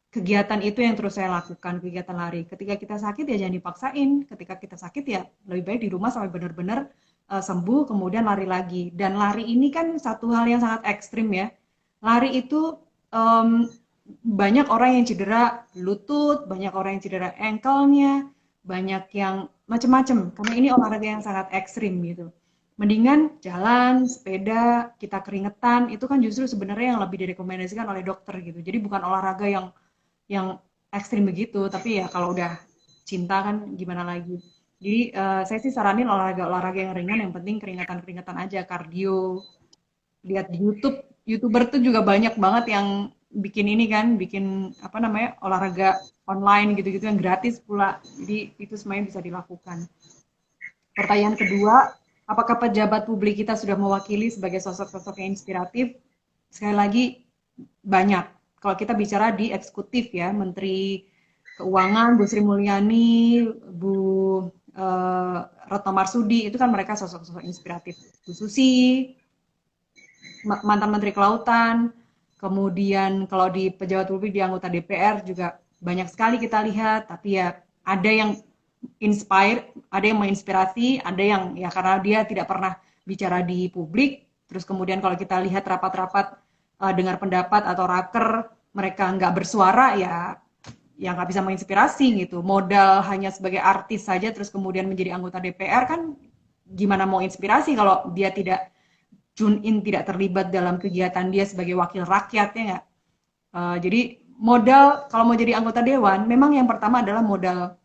kegiatan itu yang terus saya lakukan, kegiatan lari. Ketika kita sakit ya jangan dipaksain, ketika kita sakit ya lebih baik di rumah sampai benar-benar sembuh, kemudian lari lagi. Dan lari ini kan satu hal yang sangat ekstrim ya. Lari itu em, banyak orang yang cedera lutut, banyak orang yang cedera ankle-nya, banyak yang macam-macam. Karena ini olahraga yang sangat ekstrim gitu. Mendingan jalan, sepeda, kita keringetan, itu kan justru sebenarnya yang lebih direkomendasikan oleh dokter gitu. Jadi bukan olahraga yang ekstrim begitu, tapi ya kalau udah cinta kan gimana lagi. Jadi saya sih saranin olahraga yang ringan, yang penting keringetan-keringetan aja, kardio. Lihat di YouTube, YouTuber tuh juga banyak banget yang bikin ini kan, bikin apa namanya olahraga online gitu-gitu yang gratis pula. Jadi itu semuanya bisa dilakukan. Pertanyaan kedua, apakah pejabat publik kita sudah mewakili sebagai sosok-sosok yang inspiratif? Sekali lagi, banyak. Kalau kita bicara di eksekutif ya, Menteri Keuangan, Bu Sri Mulyani, Bu Retno Marsudi, itu kan mereka sosok-sosok inspiratif. Bu Susi, mantan Menteri Kelautan, kemudian kalau di pejabat publik di anggota DPR juga banyak sekali kita lihat, tapi ya ada yang inspire, ada yang menginspirasi, ada yang ya karena dia tidak pernah bicara di publik, terus kemudian kalau kita lihat rapat-rapat dengar pendapat atau raker mereka nggak bersuara ya nggak bisa menginspirasi gitu. Modal hanya sebagai artis saja terus kemudian menjadi anggota DPR kan gimana mau inspirasi kalau dia tidak tune in, tidak terlibat dalam kegiatan dia sebagai wakil rakyat ya nggak. Jadi modal kalau mau jadi anggota dewan memang yang pertama adalah modal.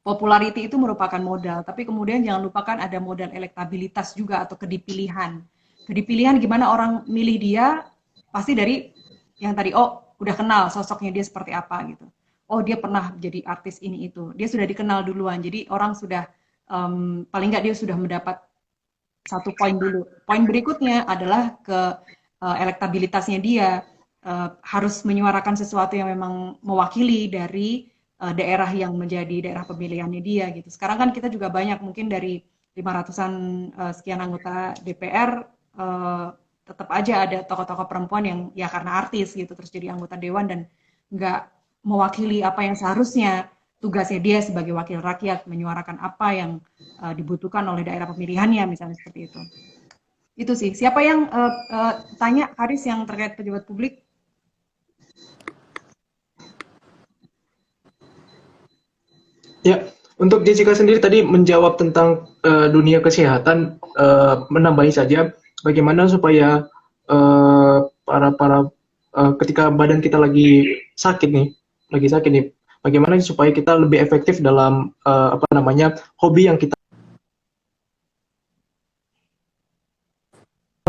Popularity itu merupakan modal, tapi kemudian jangan lupakan ada modal elektabilitas juga atau kedipilihan. Kedipilihan gimana orang milih dia, pasti dari yang tadi, oh udah kenal sosoknya dia seperti apa gitu. Oh dia pernah jadi artis ini itu, dia sudah dikenal duluan, jadi orang sudah, paling nggak dia sudah mendapat satu poin dulu. Poin berikutnya adalah ke elektabilitasnya dia, harus menyuarakan sesuatu yang memang mewakili dari daerah yang menjadi daerah pemilihannya dia gitu. Sekarang kan kita juga banyak mungkin dari 500-an sekian anggota DPR tetap aja ada tokoh-tokoh perempuan yang ya karena artis gitu terus jadi anggota dewan dan nggak mewakili apa yang seharusnya tugasnya dia sebagai wakil rakyat menyuarakan apa yang dibutuhkan oleh daerah pemilihannya misalnya seperti itu. Itu sih. Siapa yang tanya Haris yang terkait pejabat publik? Ya, untuk Jessica sendiri tadi menjawab tentang dunia kesehatan, menambahi saja bagaimana supaya para para ketika badan kita lagi sakit nih, bagaimana supaya kita lebih efektif dalam apa namanya hobi yang kita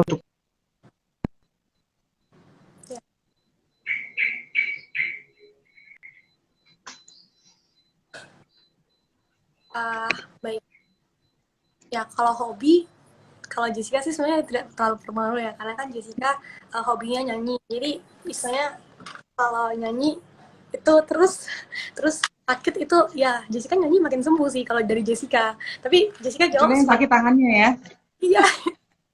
untuk Baik. Ya, kalau hobi, kalau Jessica sih sebenarnya tidak terlalu permalu ya, karena kan Jessica hobinya nyanyi. Jadi, misalnya kalau nyanyi itu terus terus sakit itu ya Jessica nyanyi makin sembuh sih kalau dari Jessica. Tapi Jessica jawab Coba yang sakit tangannya ya. iya.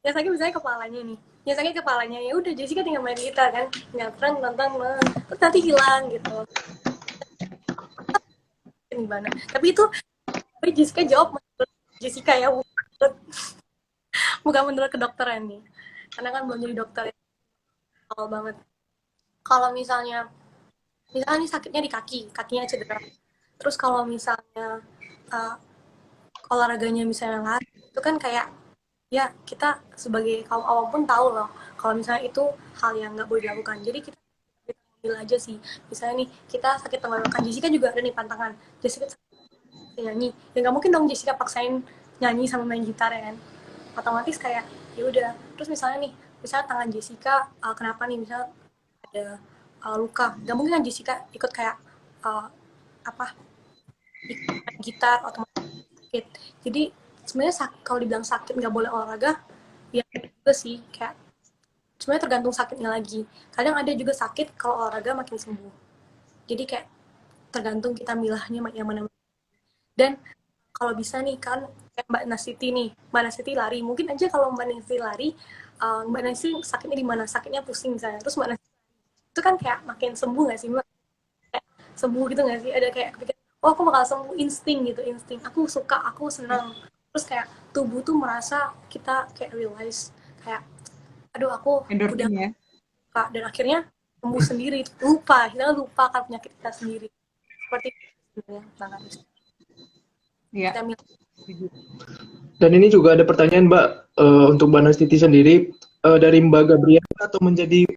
Yang sakit misalnya kepalanya nih. Yang sakit kepalanya ya udah Jessica tinggal main gitar kan, nyatran nonton terus nanti hilang gitu. Gimana? Tapi Jessica jawab menurut Jessica ya, bukan menurut kedokteran nih. Karena kan belum jadi dokter ya, awal banget. Kalau misalnya nih sakitnya di kaki, kakinya cedera. Terus kalau misalnya olahraganya misalnya lari, itu kan kayak ya kita sebagai kaum awam pun tahu loh kalau misalnya itu hal yang nggak boleh dilakukan. Jadi kita ambil aja sih. Misalnya nih kita sakit tenggorokan, Jessica juga ada nih pantangan. Jessica nyanyi, ya nggak mungkin dong Jessica paksain nyanyi sama main gitar ya kan. Otomatis kayak ya udah. Terus misalnya tangan Jessica kenapa nih misalnya ada luka, nggak mungkin kan Jessica ikut kayak apa ikut gitar otomatis sakit. Jadi sebenarnya kalau dibilang sakit nggak boleh olahraga ya juga sih kayak Sebenarnya tergantung sakitnya lagi. Kadang ada juga sakit kalau olahraga makin sembuh. Jadi kayak tergantung kita milahnya yang mana. Dan kalau bisa nih kan kayak Mbak Nasiti nih, Mbak Nasiti lari. Mungkin aja kalau Mbak Nasiti lari, Mbak Nasiti sakitnya di mana? Sakitnya pusing misalnya. Terus Mbak Nasiti itu kan kayak makin sembuh nggak sih Mbak? Kayak sembuh gitu nggak sih? Ada kayak kepikiran, oh aku bakal sembuh, insting gitu, insting. Aku suka, aku senang. Terus kayak tubuh tuh merasa kita kayak realize kayak, aduh aku udah Endorfin ya. suka. Dan akhirnya sembuh sendiri. Lupa, kita lupa kan penyakit kita sendiri. Seperti itu sebenarnya, Bang Aris. Iya. Kita Dan ini juga ada pertanyaan Mbak, untuk Mbak Nastiti sendiri, dari Mbak Gabriela atau menjadi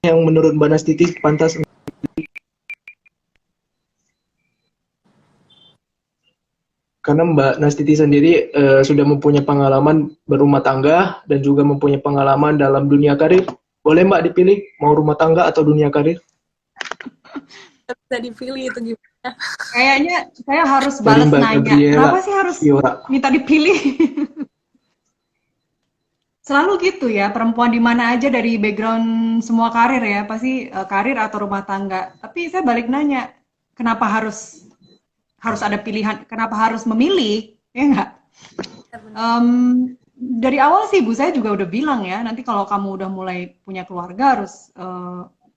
yang menurut Mbak Nastiti pantas, karena Mbak Nastiti sendiri sudah mempunyai pengalaman berumah tangga dan juga mempunyai pengalaman dalam dunia karir. Boleh Mbak dipilih mau rumah tangga atau dunia karir? bisa dipilih itu gimana. Kayaknya saya harus Dari balas Mbak nanya. Gabriela Kenapa sih harus Fiora. minta dipilih? Selalu gitu ya, perempuan di mana aja dari background semua karir ya, pasti karir atau rumah tangga. Tapi saya balik nanya, kenapa harus ada pilihan, kenapa harus memilih? Ya enggak? Dari awal sih ibu saya juga udah bilang ya, nanti kalau kamu udah mulai punya keluarga harus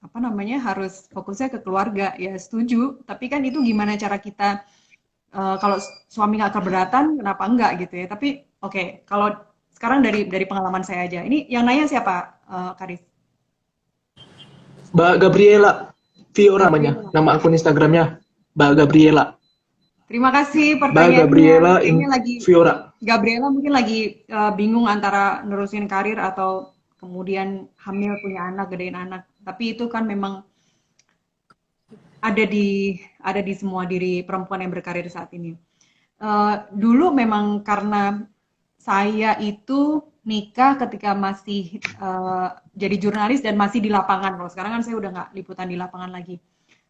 apa namanya, harus fokusnya ke keluarga. Ya setuju, tapi kan itu gimana cara kita kalau suami nggak keberatan, kenapa enggak gitu ya? Tapi oke, kalau sekarang dari pengalaman saya aja. Ini yang nanya siapa, Karis? Mbak Gabriela Fiora namanya, nama akun Instagramnya Mbak Gabriela. Terima kasih Mbak pertanyaannya. Gabriela Kayaknya lagi Fiora. Gabriela mungkin lagi bingung antara nerusin karir atau kemudian hamil punya anak, gedein anak. Tapi itu kan memang ada di semua diri perempuan yang berkarir saat ini. Dulu memang karena saya itu nikah ketika masih jadi jurnalis dan masih di lapangan. Kalau sekarang kan saya udah nggak liputan di lapangan lagi.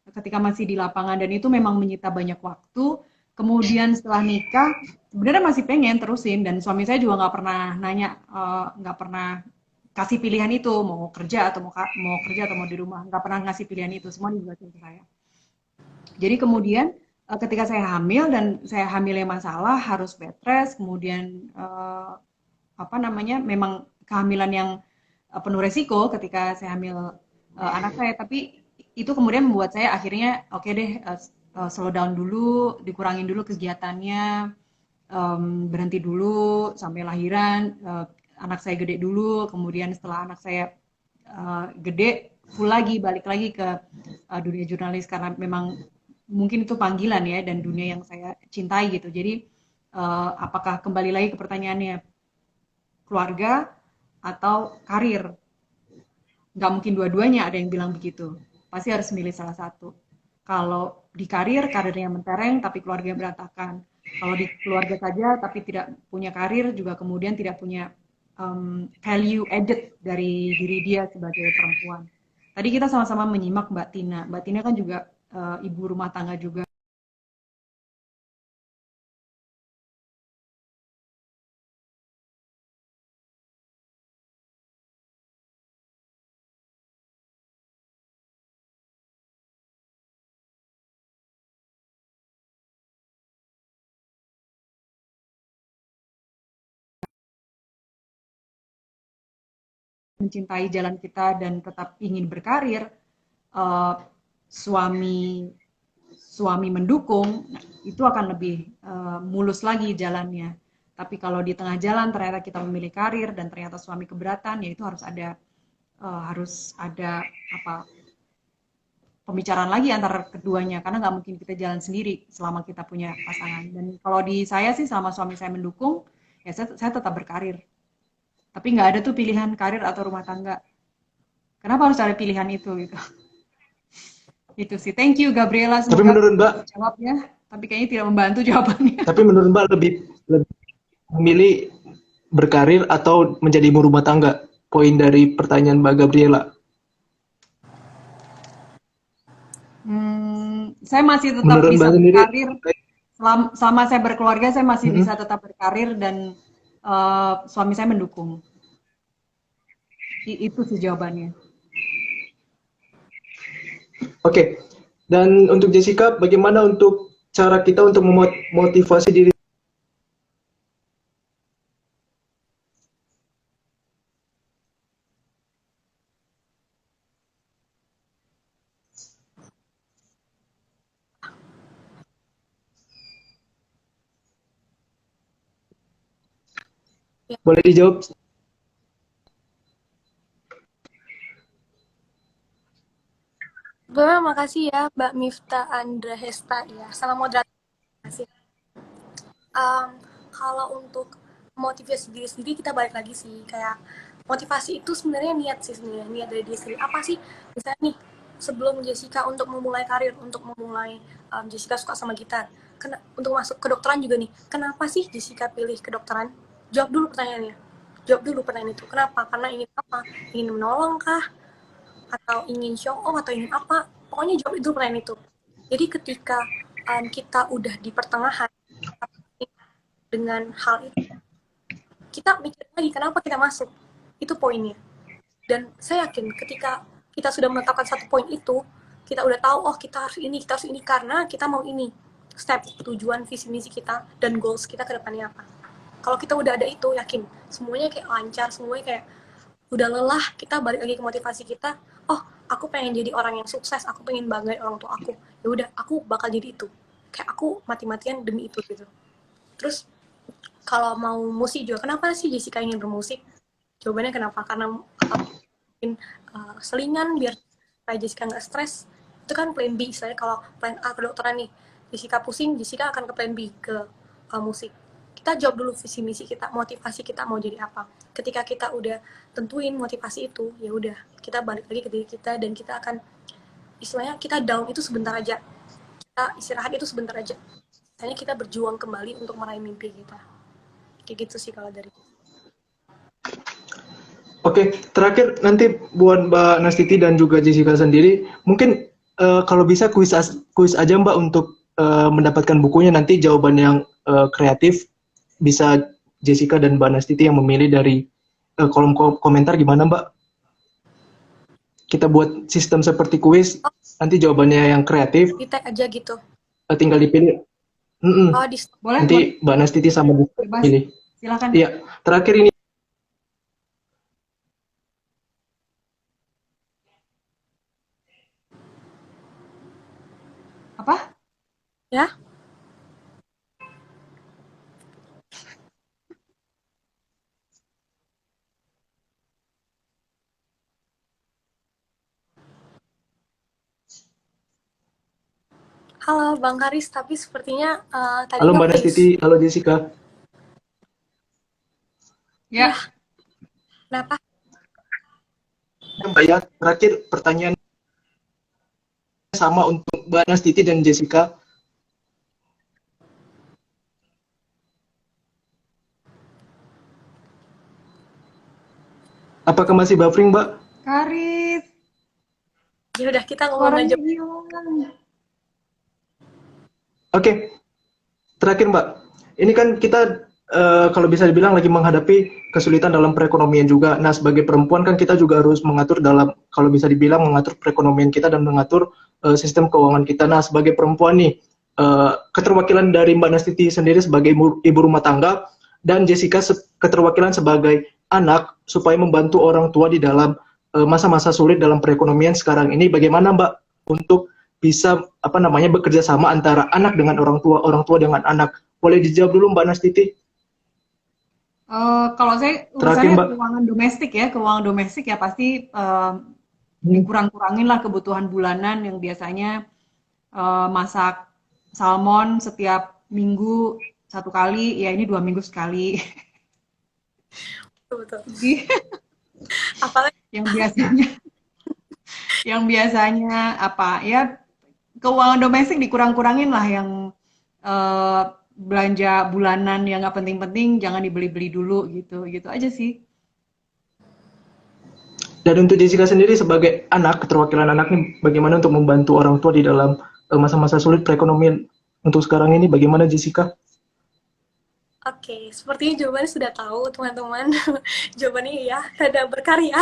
Ketika masih di lapangan dan itu memang menyita banyak waktu. Kemudian setelah nikah, sebenarnya masih pengen terusin dan suami saya juga nggak pernah nanya, nggak pernah kasih pilihan itu mau kerja atau mau kerja atau mau di rumah, nggak pernah ngasih pilihan itu, semua dibuatin ke saya. Jadi kemudian ketika saya hamil dan saya hamilnya masalah harus bed rest, kemudian apa namanya, memang kehamilan yang penuh resiko ketika saya hamil anak saya, tapi itu kemudian membuat saya akhirnya oke deh, slow down dulu, dikurangin dulu kegiatannya, berhenti dulu sampai lahiran, anak saya gede dulu, kemudian setelah anak saya gede, balik lagi ke dunia jurnalis karena memang mungkin itu panggilan ya dan dunia yang saya cintai gitu. Jadi apakah kembali lagi ke pertanyaannya, keluarga atau karir? Nggak mungkin dua-duanya, ada yang bilang begitu. Pasti harus milih salah satu. Kalau di karirnya mentereng tapi keluarga berantakan. Kalau di keluarga saja tapi tidak punya karir, juga kemudian tidak punya value added dari diri dia sebagai perempuan. Tadi kita sama-sama menyimak Mbak Tina. Mbak Tina kan juga ibu rumah tangga juga. Mencintai jalan kita dan tetap ingin berkarir, suami mendukung, nah, itu akan lebih mulus lagi jalannya. Tapi kalau di tengah jalan ternyata kita memilih karir dan ternyata suami keberatan, ya itu harus ada apa, pembicaraan lagi antara keduanya, karena nggak mungkin kita jalan sendiri selama kita punya pasangan. Dan kalau di saya sih, selama suami saya mendukung, ya saya tetap berkarir. Tapi nggak ada tuh pilihan karir atau rumah tangga. Kenapa harus ada pilihan itu gitu? Itu sih. Thank you Gabriela, Tapi semoga menurut Mbak, jawabnya. Tapi kayaknya tidak membantu jawabannya. tapi menurut Mbak lebih memilih berkarir atau menjadi ibu rumah tangga? Poin dari pertanyaan Mbak Gabriela. Saya masih tetap Menurut bisa Mbak sendiri, berkarir selama saya berkeluarga saya masih Mhm. bisa tetap berkarir dan suami saya mendukung. Itu sih jawabannya. Oke. Dan untuk Jessica, bagaimana untuk cara kita untuk memotivasi diri? Ya. Boleh dijawab? Makasih ya Mbak Mifta Andra Hesta ya. Salam moderator. Makasih. Em, Kalau untuk motivasi diri sendiri kita balik lagi sih kayak motivasi itu sebenarnya niat sih sebenarnya niat dari diri sendiri apa sih misalnya nih sebelum Jessica untuk memulai karir untuk memulai Jessica suka sama gitar untuk masuk kedokteran juga nih kenapa sih Jessica pilih kedokteran jawab dulu pertanyaannya jawab dulu pertanyaan itu kenapa karena ingin apa ingin menolong kah atau ingin show off atau ingin apa pokoknya jawab itu pertanyaan itu jadi ketika kita udah di pertengahan dengan hal itu kita mikir lagi kenapa kita masuk itu poinnya dan saya yakin ketika kita sudah menetapkan satu poin itu kita udah tahu oh kita harus ini karena kita mau ini step tujuan visi misi kita dan goals kita ke depannya apa kalau kita udah ada itu yakin semuanya kayak lancar semuanya kayak udah lelah kita balik lagi ke motivasi kita oh aku pengen jadi orang yang sukses aku pengen banggain orang tua aku ya udah aku bakal jadi itu kayak aku mati-matian demi itu gitu terus kalau mau musik juga kenapa sih Jessica ingin bermusik jawabannya kenapa karena mungkin selingan biar supaya Jessica nggak stres itu kan plan B saya kalau plan A kedokteran nih Jessica pusing Jessica akan ke plan B ke musik kita jawab dulu visi misi kita motivasi kita mau jadi apa ketika kita udah tentuin motivasi itu ya udah kita balik lagi ke diri kita dan kita akan istilahnya kita down itu sebentar aja kita istirahat itu sebentar aja hanya kita berjuang kembali untuk meraih mimpi kita kayak gitu sih kalau dari Oke, terakhir nanti buat Mbak Nastiti dan juga Jessica sendiri, mungkin kalau bisa kuis aja Mbak untuk mendapatkan bukunya nanti jawaban yang kreatif bisa Jessica dan Mbak Nastiti yang memilih dari kolom komentar gimana Mbak? Kita buat sistem seperti kuis, nanti jawabannya yang kreatif, di tag aja gitu tinggal dipilih. oh di Boleh, boleh. Nanti Mbak Nastiti sama Jessica Bebas. pilih. Silakan. Iya, terakhir ini Apa? ya halo Bang Haris tapi sepertinya tadi halo Mbak nge-freeze. Nastiti, halo Jessica. Ya. Kenapa? Ya, Mbak ya, terakhir pertanyaan sama untuk Mbak Nastiti dan Jessica. Apakah masih buffering, Mbak? Karis, Ya udah kita ngomong suaranya aja. hilang. Oke, terakhir Mbak. Ini kan kita kalau bisa dibilang lagi menghadapi kesulitan dalam perekonomian juga. Nah, sebagai perempuan kan kita juga harus mengatur dalam, kalau bisa dibilang mengatur perekonomian kita dan mengatur sistem keuangan kita. Nah, sebagai perempuan nih, keterwakilan dari Mbak Nastiti sendiri sebagai ibu rumah tangga dan Jessica keterwakilan sebagai anak supaya membantu orang tua di dalam masa-masa sulit dalam perekonomian sekarang ini. Bagaimana Mbak untuk bisa bekerja sama antara anak dengan orang tua dengan anak? Boleh dijawab dulu Mbak Nastiti? Kalau saya Terakhir, urusannya Mbak. keuangan domestik ya pasti dikurang-kurangin lah kebutuhan bulanan yang biasanya masak salmon setiap minggu 1 kali, ya ini 2 minggu sekali. Betul. Jadi Apalagi yang biasanya apa ya keuangan domestik dikurang-kurangin lah yang belanja bulanan yang nggak penting-penting jangan dibeli-beli dulu gitu aja sih. Dan untuk Jessica sendiri sebagai anak, keterwakilan anak nih, bagaimana untuk membantu orang tua di dalam masa-masa sulit perekonomian? untuk sekarang ini. Bagaimana Jessica? Oke, sepertinya jawabannya sudah tahu teman-teman. Jawabannya ya, rada berkarya.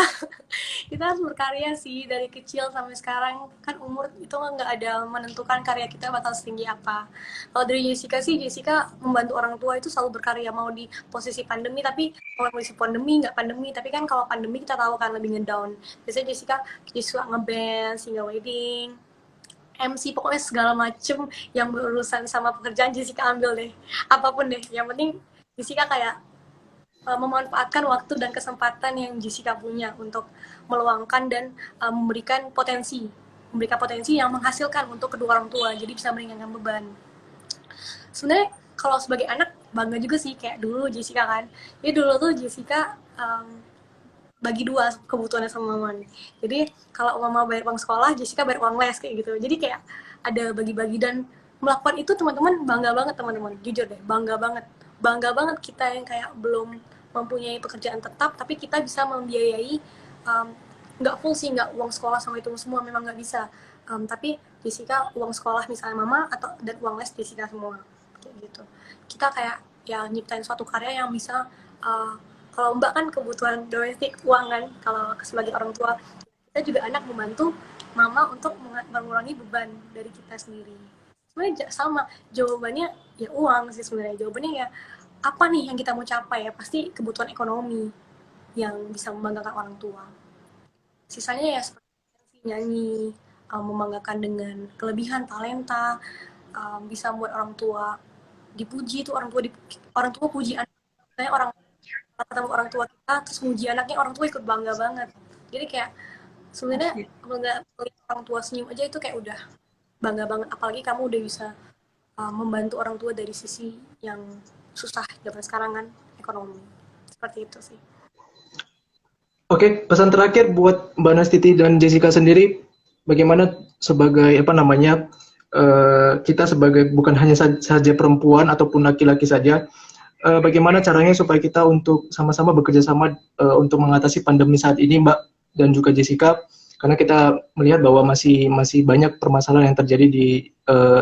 Kita harus berkarya sih dari kecil sampai sekarang. Kan umur itu nggak ada menentukan karya kita bakal setinggi apa. Kalau dari Jessica sih, Jessica membantu orang tua itu selalu berkarya. Mau di posisi pandemi, tapi mau posisi pandemi, nggak pandemi. Tapi kan kalau pandemi kita tahu kan lebih ngedown. Biasanya Jessica ngeband, single wedding, MC, pokoknya segala macem yang berurusan sama pekerjaan Jessica ambil deh, apapun deh, yang penting Jessica kayak memanfaatkan waktu dan kesempatan yang Jessica punya untuk meluangkan dan memberikan potensi yang menghasilkan untuk kedua orang tua, jadi bisa meringankan beban. Sebenarnya kalau sebagai anak bangga juga sih, kayak dulu Jessica kan, jadi dulu tuh Jessica bagi dua kebutuhannya sama mama nih. Jadi kalau mama bayar uang sekolah, Jessica bayar uang les kayak gitu. Jadi kayak ada bagi-bagi, dan melakukan itu teman-teman bangga banget teman-teman. Jujur deh, bangga banget. Bangga banget kita yang kayak belum mempunyai pekerjaan tetap, tapi kita bisa membiayai nggak full sih, nggak uang sekolah sama itu semua memang nggak bisa. Tapi Jessica uang sekolah misalnya mama dan uang les Jessica semua kayak gitu. Kita kayak ya nyiptain suatu karya yang bisa kalau Mbak kan kebutuhan domestik keuangan, kalau sebagai orang tua kita juga anak membantu mama untuk mengurangi beban dari kita sendiri. Sebenarnya sama jawabannya ya uang sih sebenarnya. Jawabannya ya apa nih yang kita mau capai, ya pasti kebutuhan ekonomi yang bisa membanggakan orang tua. Sisanya ya seperti nyanyi, membanggakan dengan kelebihan talenta, bisa membuat orang tua dipuji, tuh orang tua puji anak. Misalnya ketemu orang tua kita terus muji anaknya, orang tua ikut bangga banget. Jadi kayak sebenarnya melihat orang tua senyum aja itu kayak udah bangga banget, apalagi kamu udah bisa membantu orang tua dari sisi yang susah zaman sekarang kan, ekonomi. Seperti itu sih. Oke, pesan terakhir buat Mbak Nastiti dan Jessica sendiri, bagaimana sebagai kita sebagai bukan hanya saja perempuan ataupun laki-laki saja, bagaimana caranya supaya kita untuk sama-sama bekerja sama untuk mengatasi pandemi saat ini, Mbak dan juga Jessica, karena kita melihat bahwa masih banyak permasalahan yang terjadi di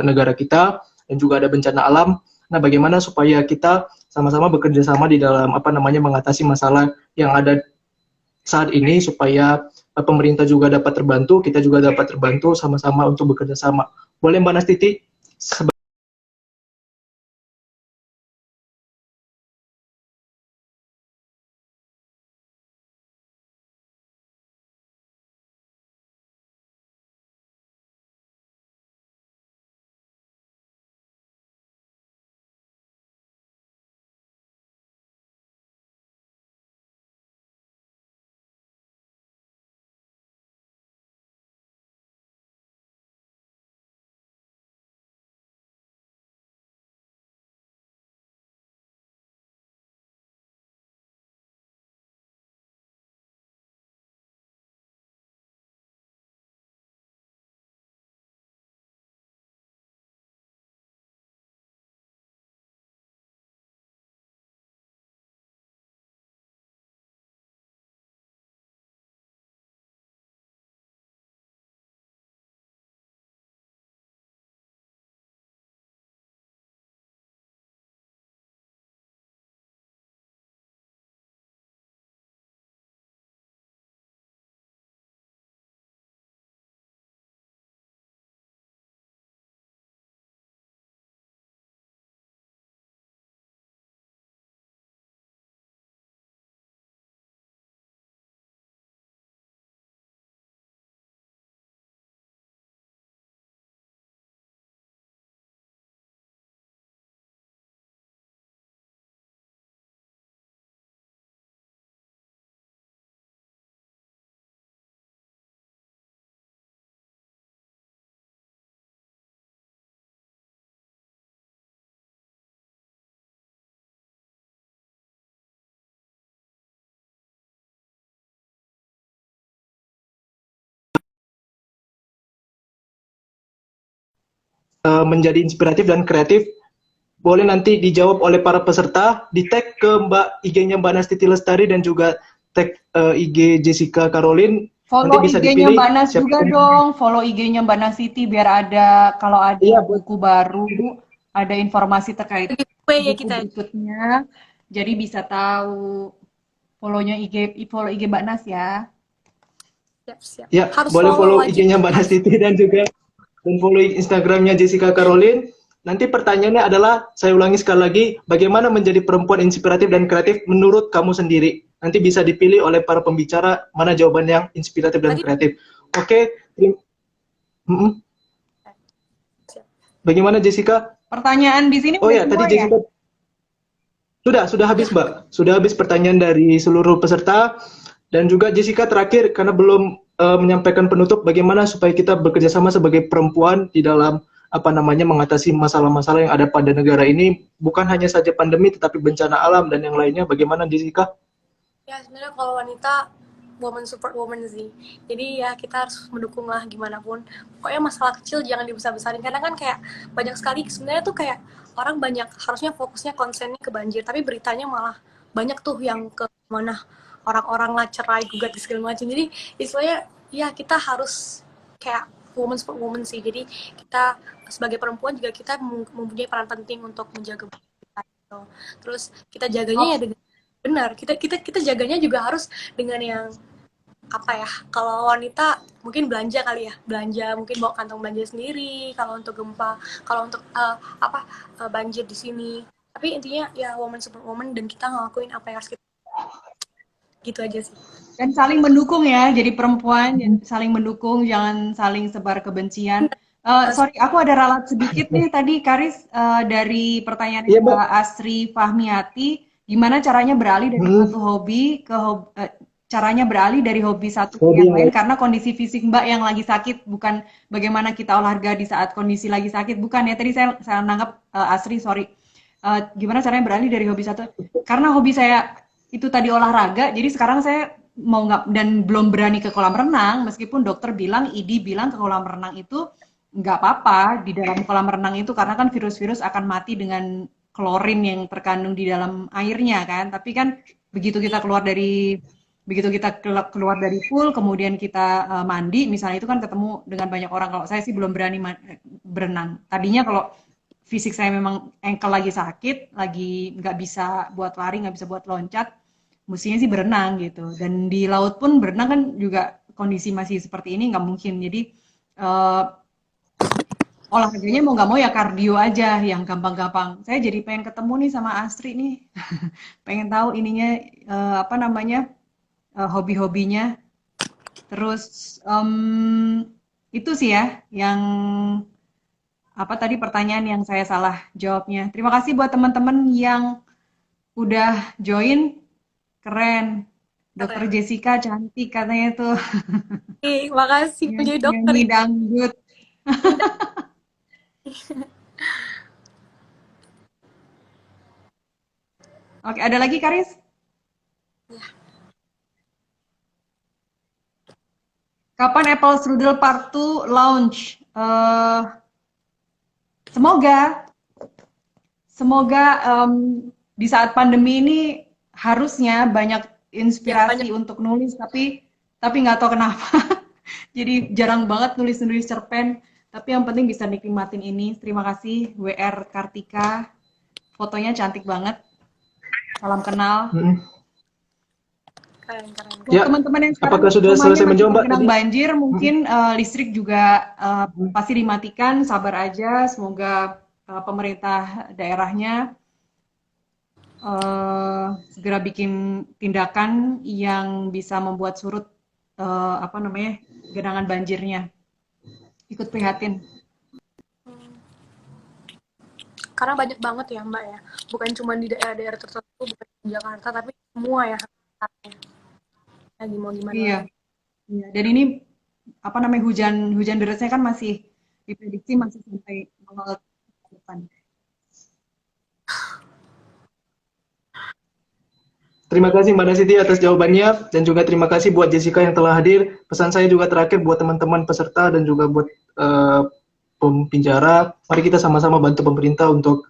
negara kita dan juga ada bencana alam. Nah, bagaimana supaya kita sama-sama bekerja sama di dalam mengatasi masalah yang ada saat ini, supaya pemerintah juga dapat terbantu, kita juga dapat terbantu sama-sama untuk bekerja sama. Boleh Mbak Nastiti? Menjadi inspiratif dan kreatif, boleh nanti dijawab oleh para peserta, di tag ke IG-nya Mbak Nastiti Lestari dan juga tag IG Jessica Caroline. Follow nanti bisa IG-nya dipilih Mbak Nas siapa juga yang... dong, follow IG-nya Mbak Nastiti biar ada kalau ada Iya, buku baru ada informasi terkait giveaway ya buku kita. berikutnya. Jadi bisa tahu follow IG Mbak Nas ya. Siap. Ya, Harus boleh follow wajib. IG-nya Mbak Nastiti dan follow Instagramnya Jessica Caroline. Nanti pertanyaannya adalah, saya ulangi sekali lagi, bagaimana menjadi perempuan inspiratif dan kreatif menurut kamu sendiri? Nanti bisa dipilih oleh para pembicara mana jawaban yang inspiratif dan kreatif. Oke, bagaimana Jessica? Pertanyaan di sini Oh udah ya, tadi semua ya? Jessica sudah habis Mbak. Sudah habis pertanyaan dari seluruh peserta. Dan juga Jessica terakhir, karena belum menyampaikan penutup, bagaimana supaya kita bekerja sama sebagai perempuan di dalam mengatasi masalah-masalah yang ada pada negara ini, bukan hanya saja pandemi tetapi bencana alam dan yang lainnya. Bagaimana Jessica? Ya sebenarnya kalau wanita woman support woman sih. Jadi ya kita harus mendukung lah gimana pun. Pokoknya masalah kecil jangan dibesar-besarin karena kan kayak banyak sekali sebenarnya tuh kayak orang banyak harusnya fokusnya konsennya ke banjir tapi beritanya malah banyak tuh yang ke mana orang-orang lah cerai gugat di segala macam. Jadi istilahnya ya kita harus kayak woman support woman sih. Jadi kita sebagai perempuan juga kita mempunyai peran penting untuk menjaga kita gitu. Terus kita jaganya ya dengan benar. Kita jaganya juga harus dengan yang apa ya? Kalau wanita mungkin belanja kali ya. Belanja mungkin bawa kantong belanja sendiri kalau untuk gempa, kalau untuk banjir di sini. Tapi intinya ya woman support woman dan kita ngelakuin apa yang harus kita gitu aja sih. Dan saling mendukung ya, jadi perempuan saling mendukung, jangan saling sebar kebencian. Sorry, aku ada ralat sedikit nih tadi Karis dari pertanyaan Mbak Asri Fahmiati, gimana caranya beralih dari satu hobi ke caranya beralih dari hobi satu ke yang lain karena kondisi fisik Mbak yang lagi sakit, bukan bagaimana kita olahraga di saat kondisi lagi sakit, bukan ya. Tadi saya nanggap Asri, sorry. Gimana caranya beralih dari hobi satu? Karena hobi saya itu tadi olahraga, jadi sekarang saya mau nggak dan belum berani ke kolam renang, meskipun dokter bilang, ID bilang ke kolam renang itu nggak apa-apa di dalam kolam renang itu karena kan virus-virus akan mati dengan klorin yang terkandung di dalam airnya kan. Tapi kan begitu kita keluar dari pool, kemudian kita mandi, misalnya itu kan ketemu dengan banyak orang. Kalau saya sih belum berani berenang. Tadinya kalau fisik saya memang ankle lagi sakit, lagi nggak bisa buat lari, nggak bisa buat loncat, mestinya sih berenang gitu. Dan di laut pun berenang kan juga kondisi masih seperti ini nggak mungkin. Jadi olahraganya mau nggak mau ya kardio aja yang gampang-gampang. Saya jadi pengen ketemu nih sama Astri nih, pengen tahu ininya hobi-hobinya. Terus itu sih ya yang tadi pertanyaan yang saya salah jawabnya. Terima kasih buat teman-teman yang udah join. Keren. Dokter Jessica cantik katanya tuh. Makasih punya dokter. Nyanyi dangdut. Oke, ada lagi Karis? Ya. Kapan Apple Strudel Part 2 launch? Semoga di saat pandemi ini harusnya banyak inspirasi untuk nulis, tapi nggak tahu kenapa. Jadi jarang banget nulis cerpen, tapi yang penting bisa nikmatin ini. Terima kasih WR Kartika, fotonya cantik banget. Salam kenal. Keren. Ya, Teman-teman yang sekarang apakah sudah selesai menjawab, tergenang banjir, mungkin listrik juga pasti dimatikan. Sabar aja, semoga pemerintah daerahnya segera bikin tindakan yang bisa membuat surut genangan banjirnya. Ikut prihatin. Karena banyak banget ya Mbak ya, bukan cuma di daerah-daerah tertentu, bukan di Jakarta, tapi semua ya. Lagi mau gimana? Iya. Dan ini hujan derasnya kan masih diprediksi masih sampai awal depan. Terima kasih Mbak Nasiti atas jawabannya dan juga terima kasih buat Jessica yang telah hadir. Pesan saya juga terakhir buat teman-teman peserta dan juga buat pembicara, mari kita sama-sama bantu pemerintah untuk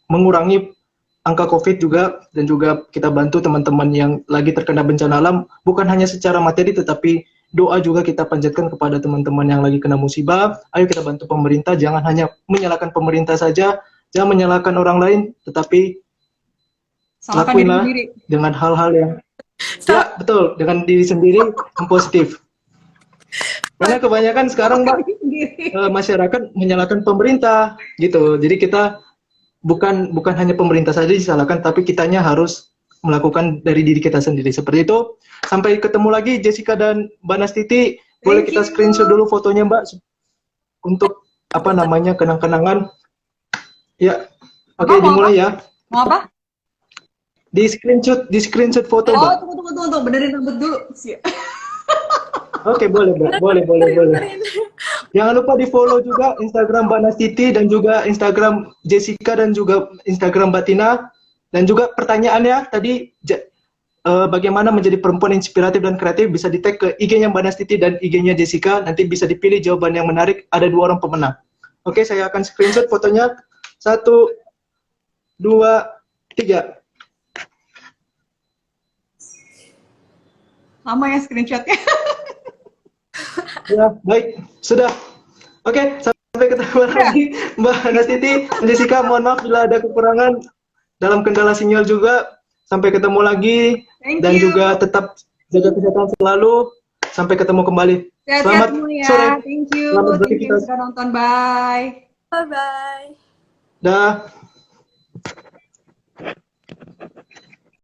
mengurangi angka COVID juga, dan juga kita bantu teman-teman yang lagi terkena bencana alam, bukan hanya secara materi tetapi doa juga kita panjatkan kepada teman-teman yang lagi kena musibah. Ayo kita bantu pemerintah, jangan hanya menyalahkan pemerintah saja, jangan menyalahkan orang lain, tetapi Salahkan diri lakuinlah sendiri. dengan hal-hal yang ya betul, dengan diri sendiri yang positif. Karena kebanyakan sekarang Mbak masyarakat menyalahkan pemerintah gitu. Jadi kita bukan hanya pemerintah saja disalahkan, tapi kitanya harus melakukan dari diri kita sendiri. Seperti itu. Sampai ketemu lagi Jessica dan Mbak Nastiti. Boleh kita screenshot dulu fotonya Mbak untuk apa namanya kenang-kenangan. Ya. Oke, dimulai ya. Mau apa? Di screenshot foto Mbak. Tunggu, benerin rambut dulu. Oke, boleh Mbak. Boleh. Jangan lupa di follow juga Instagram Mbak Nastiti dan juga Instagram Jessica dan juga Instagram Mbak Tina. Dan juga pertanyaannya tadi bagaimana menjadi perempuan inspiratif dan kreatif bisa di tag ke IG-nya Mbak Nastiti dan IG-nya Jessica. Nanti bisa dipilih jawaban yang menarik. Ada 2 orang pemenang. Oke, saya akan screenshot fotonya. 1, 2, 3. Lama ya screenshotnya. Ya, baik. Sudah. Oke, sampai ketemu lagi Mbak Nastiti dan Jessica. Mohon maaf bila ada kekurangan dalam kendala sinyal juga. Sampai ketemu lagi. Thank Dan you. juga tetap jaga kesehatan selalu. Sampai ketemu kembali. Sehat-sehat Selamat semua ya. sore. Thank you. Selamat Thank you beraktivitas. sudah nonton. Bye. Bye bye. Dah.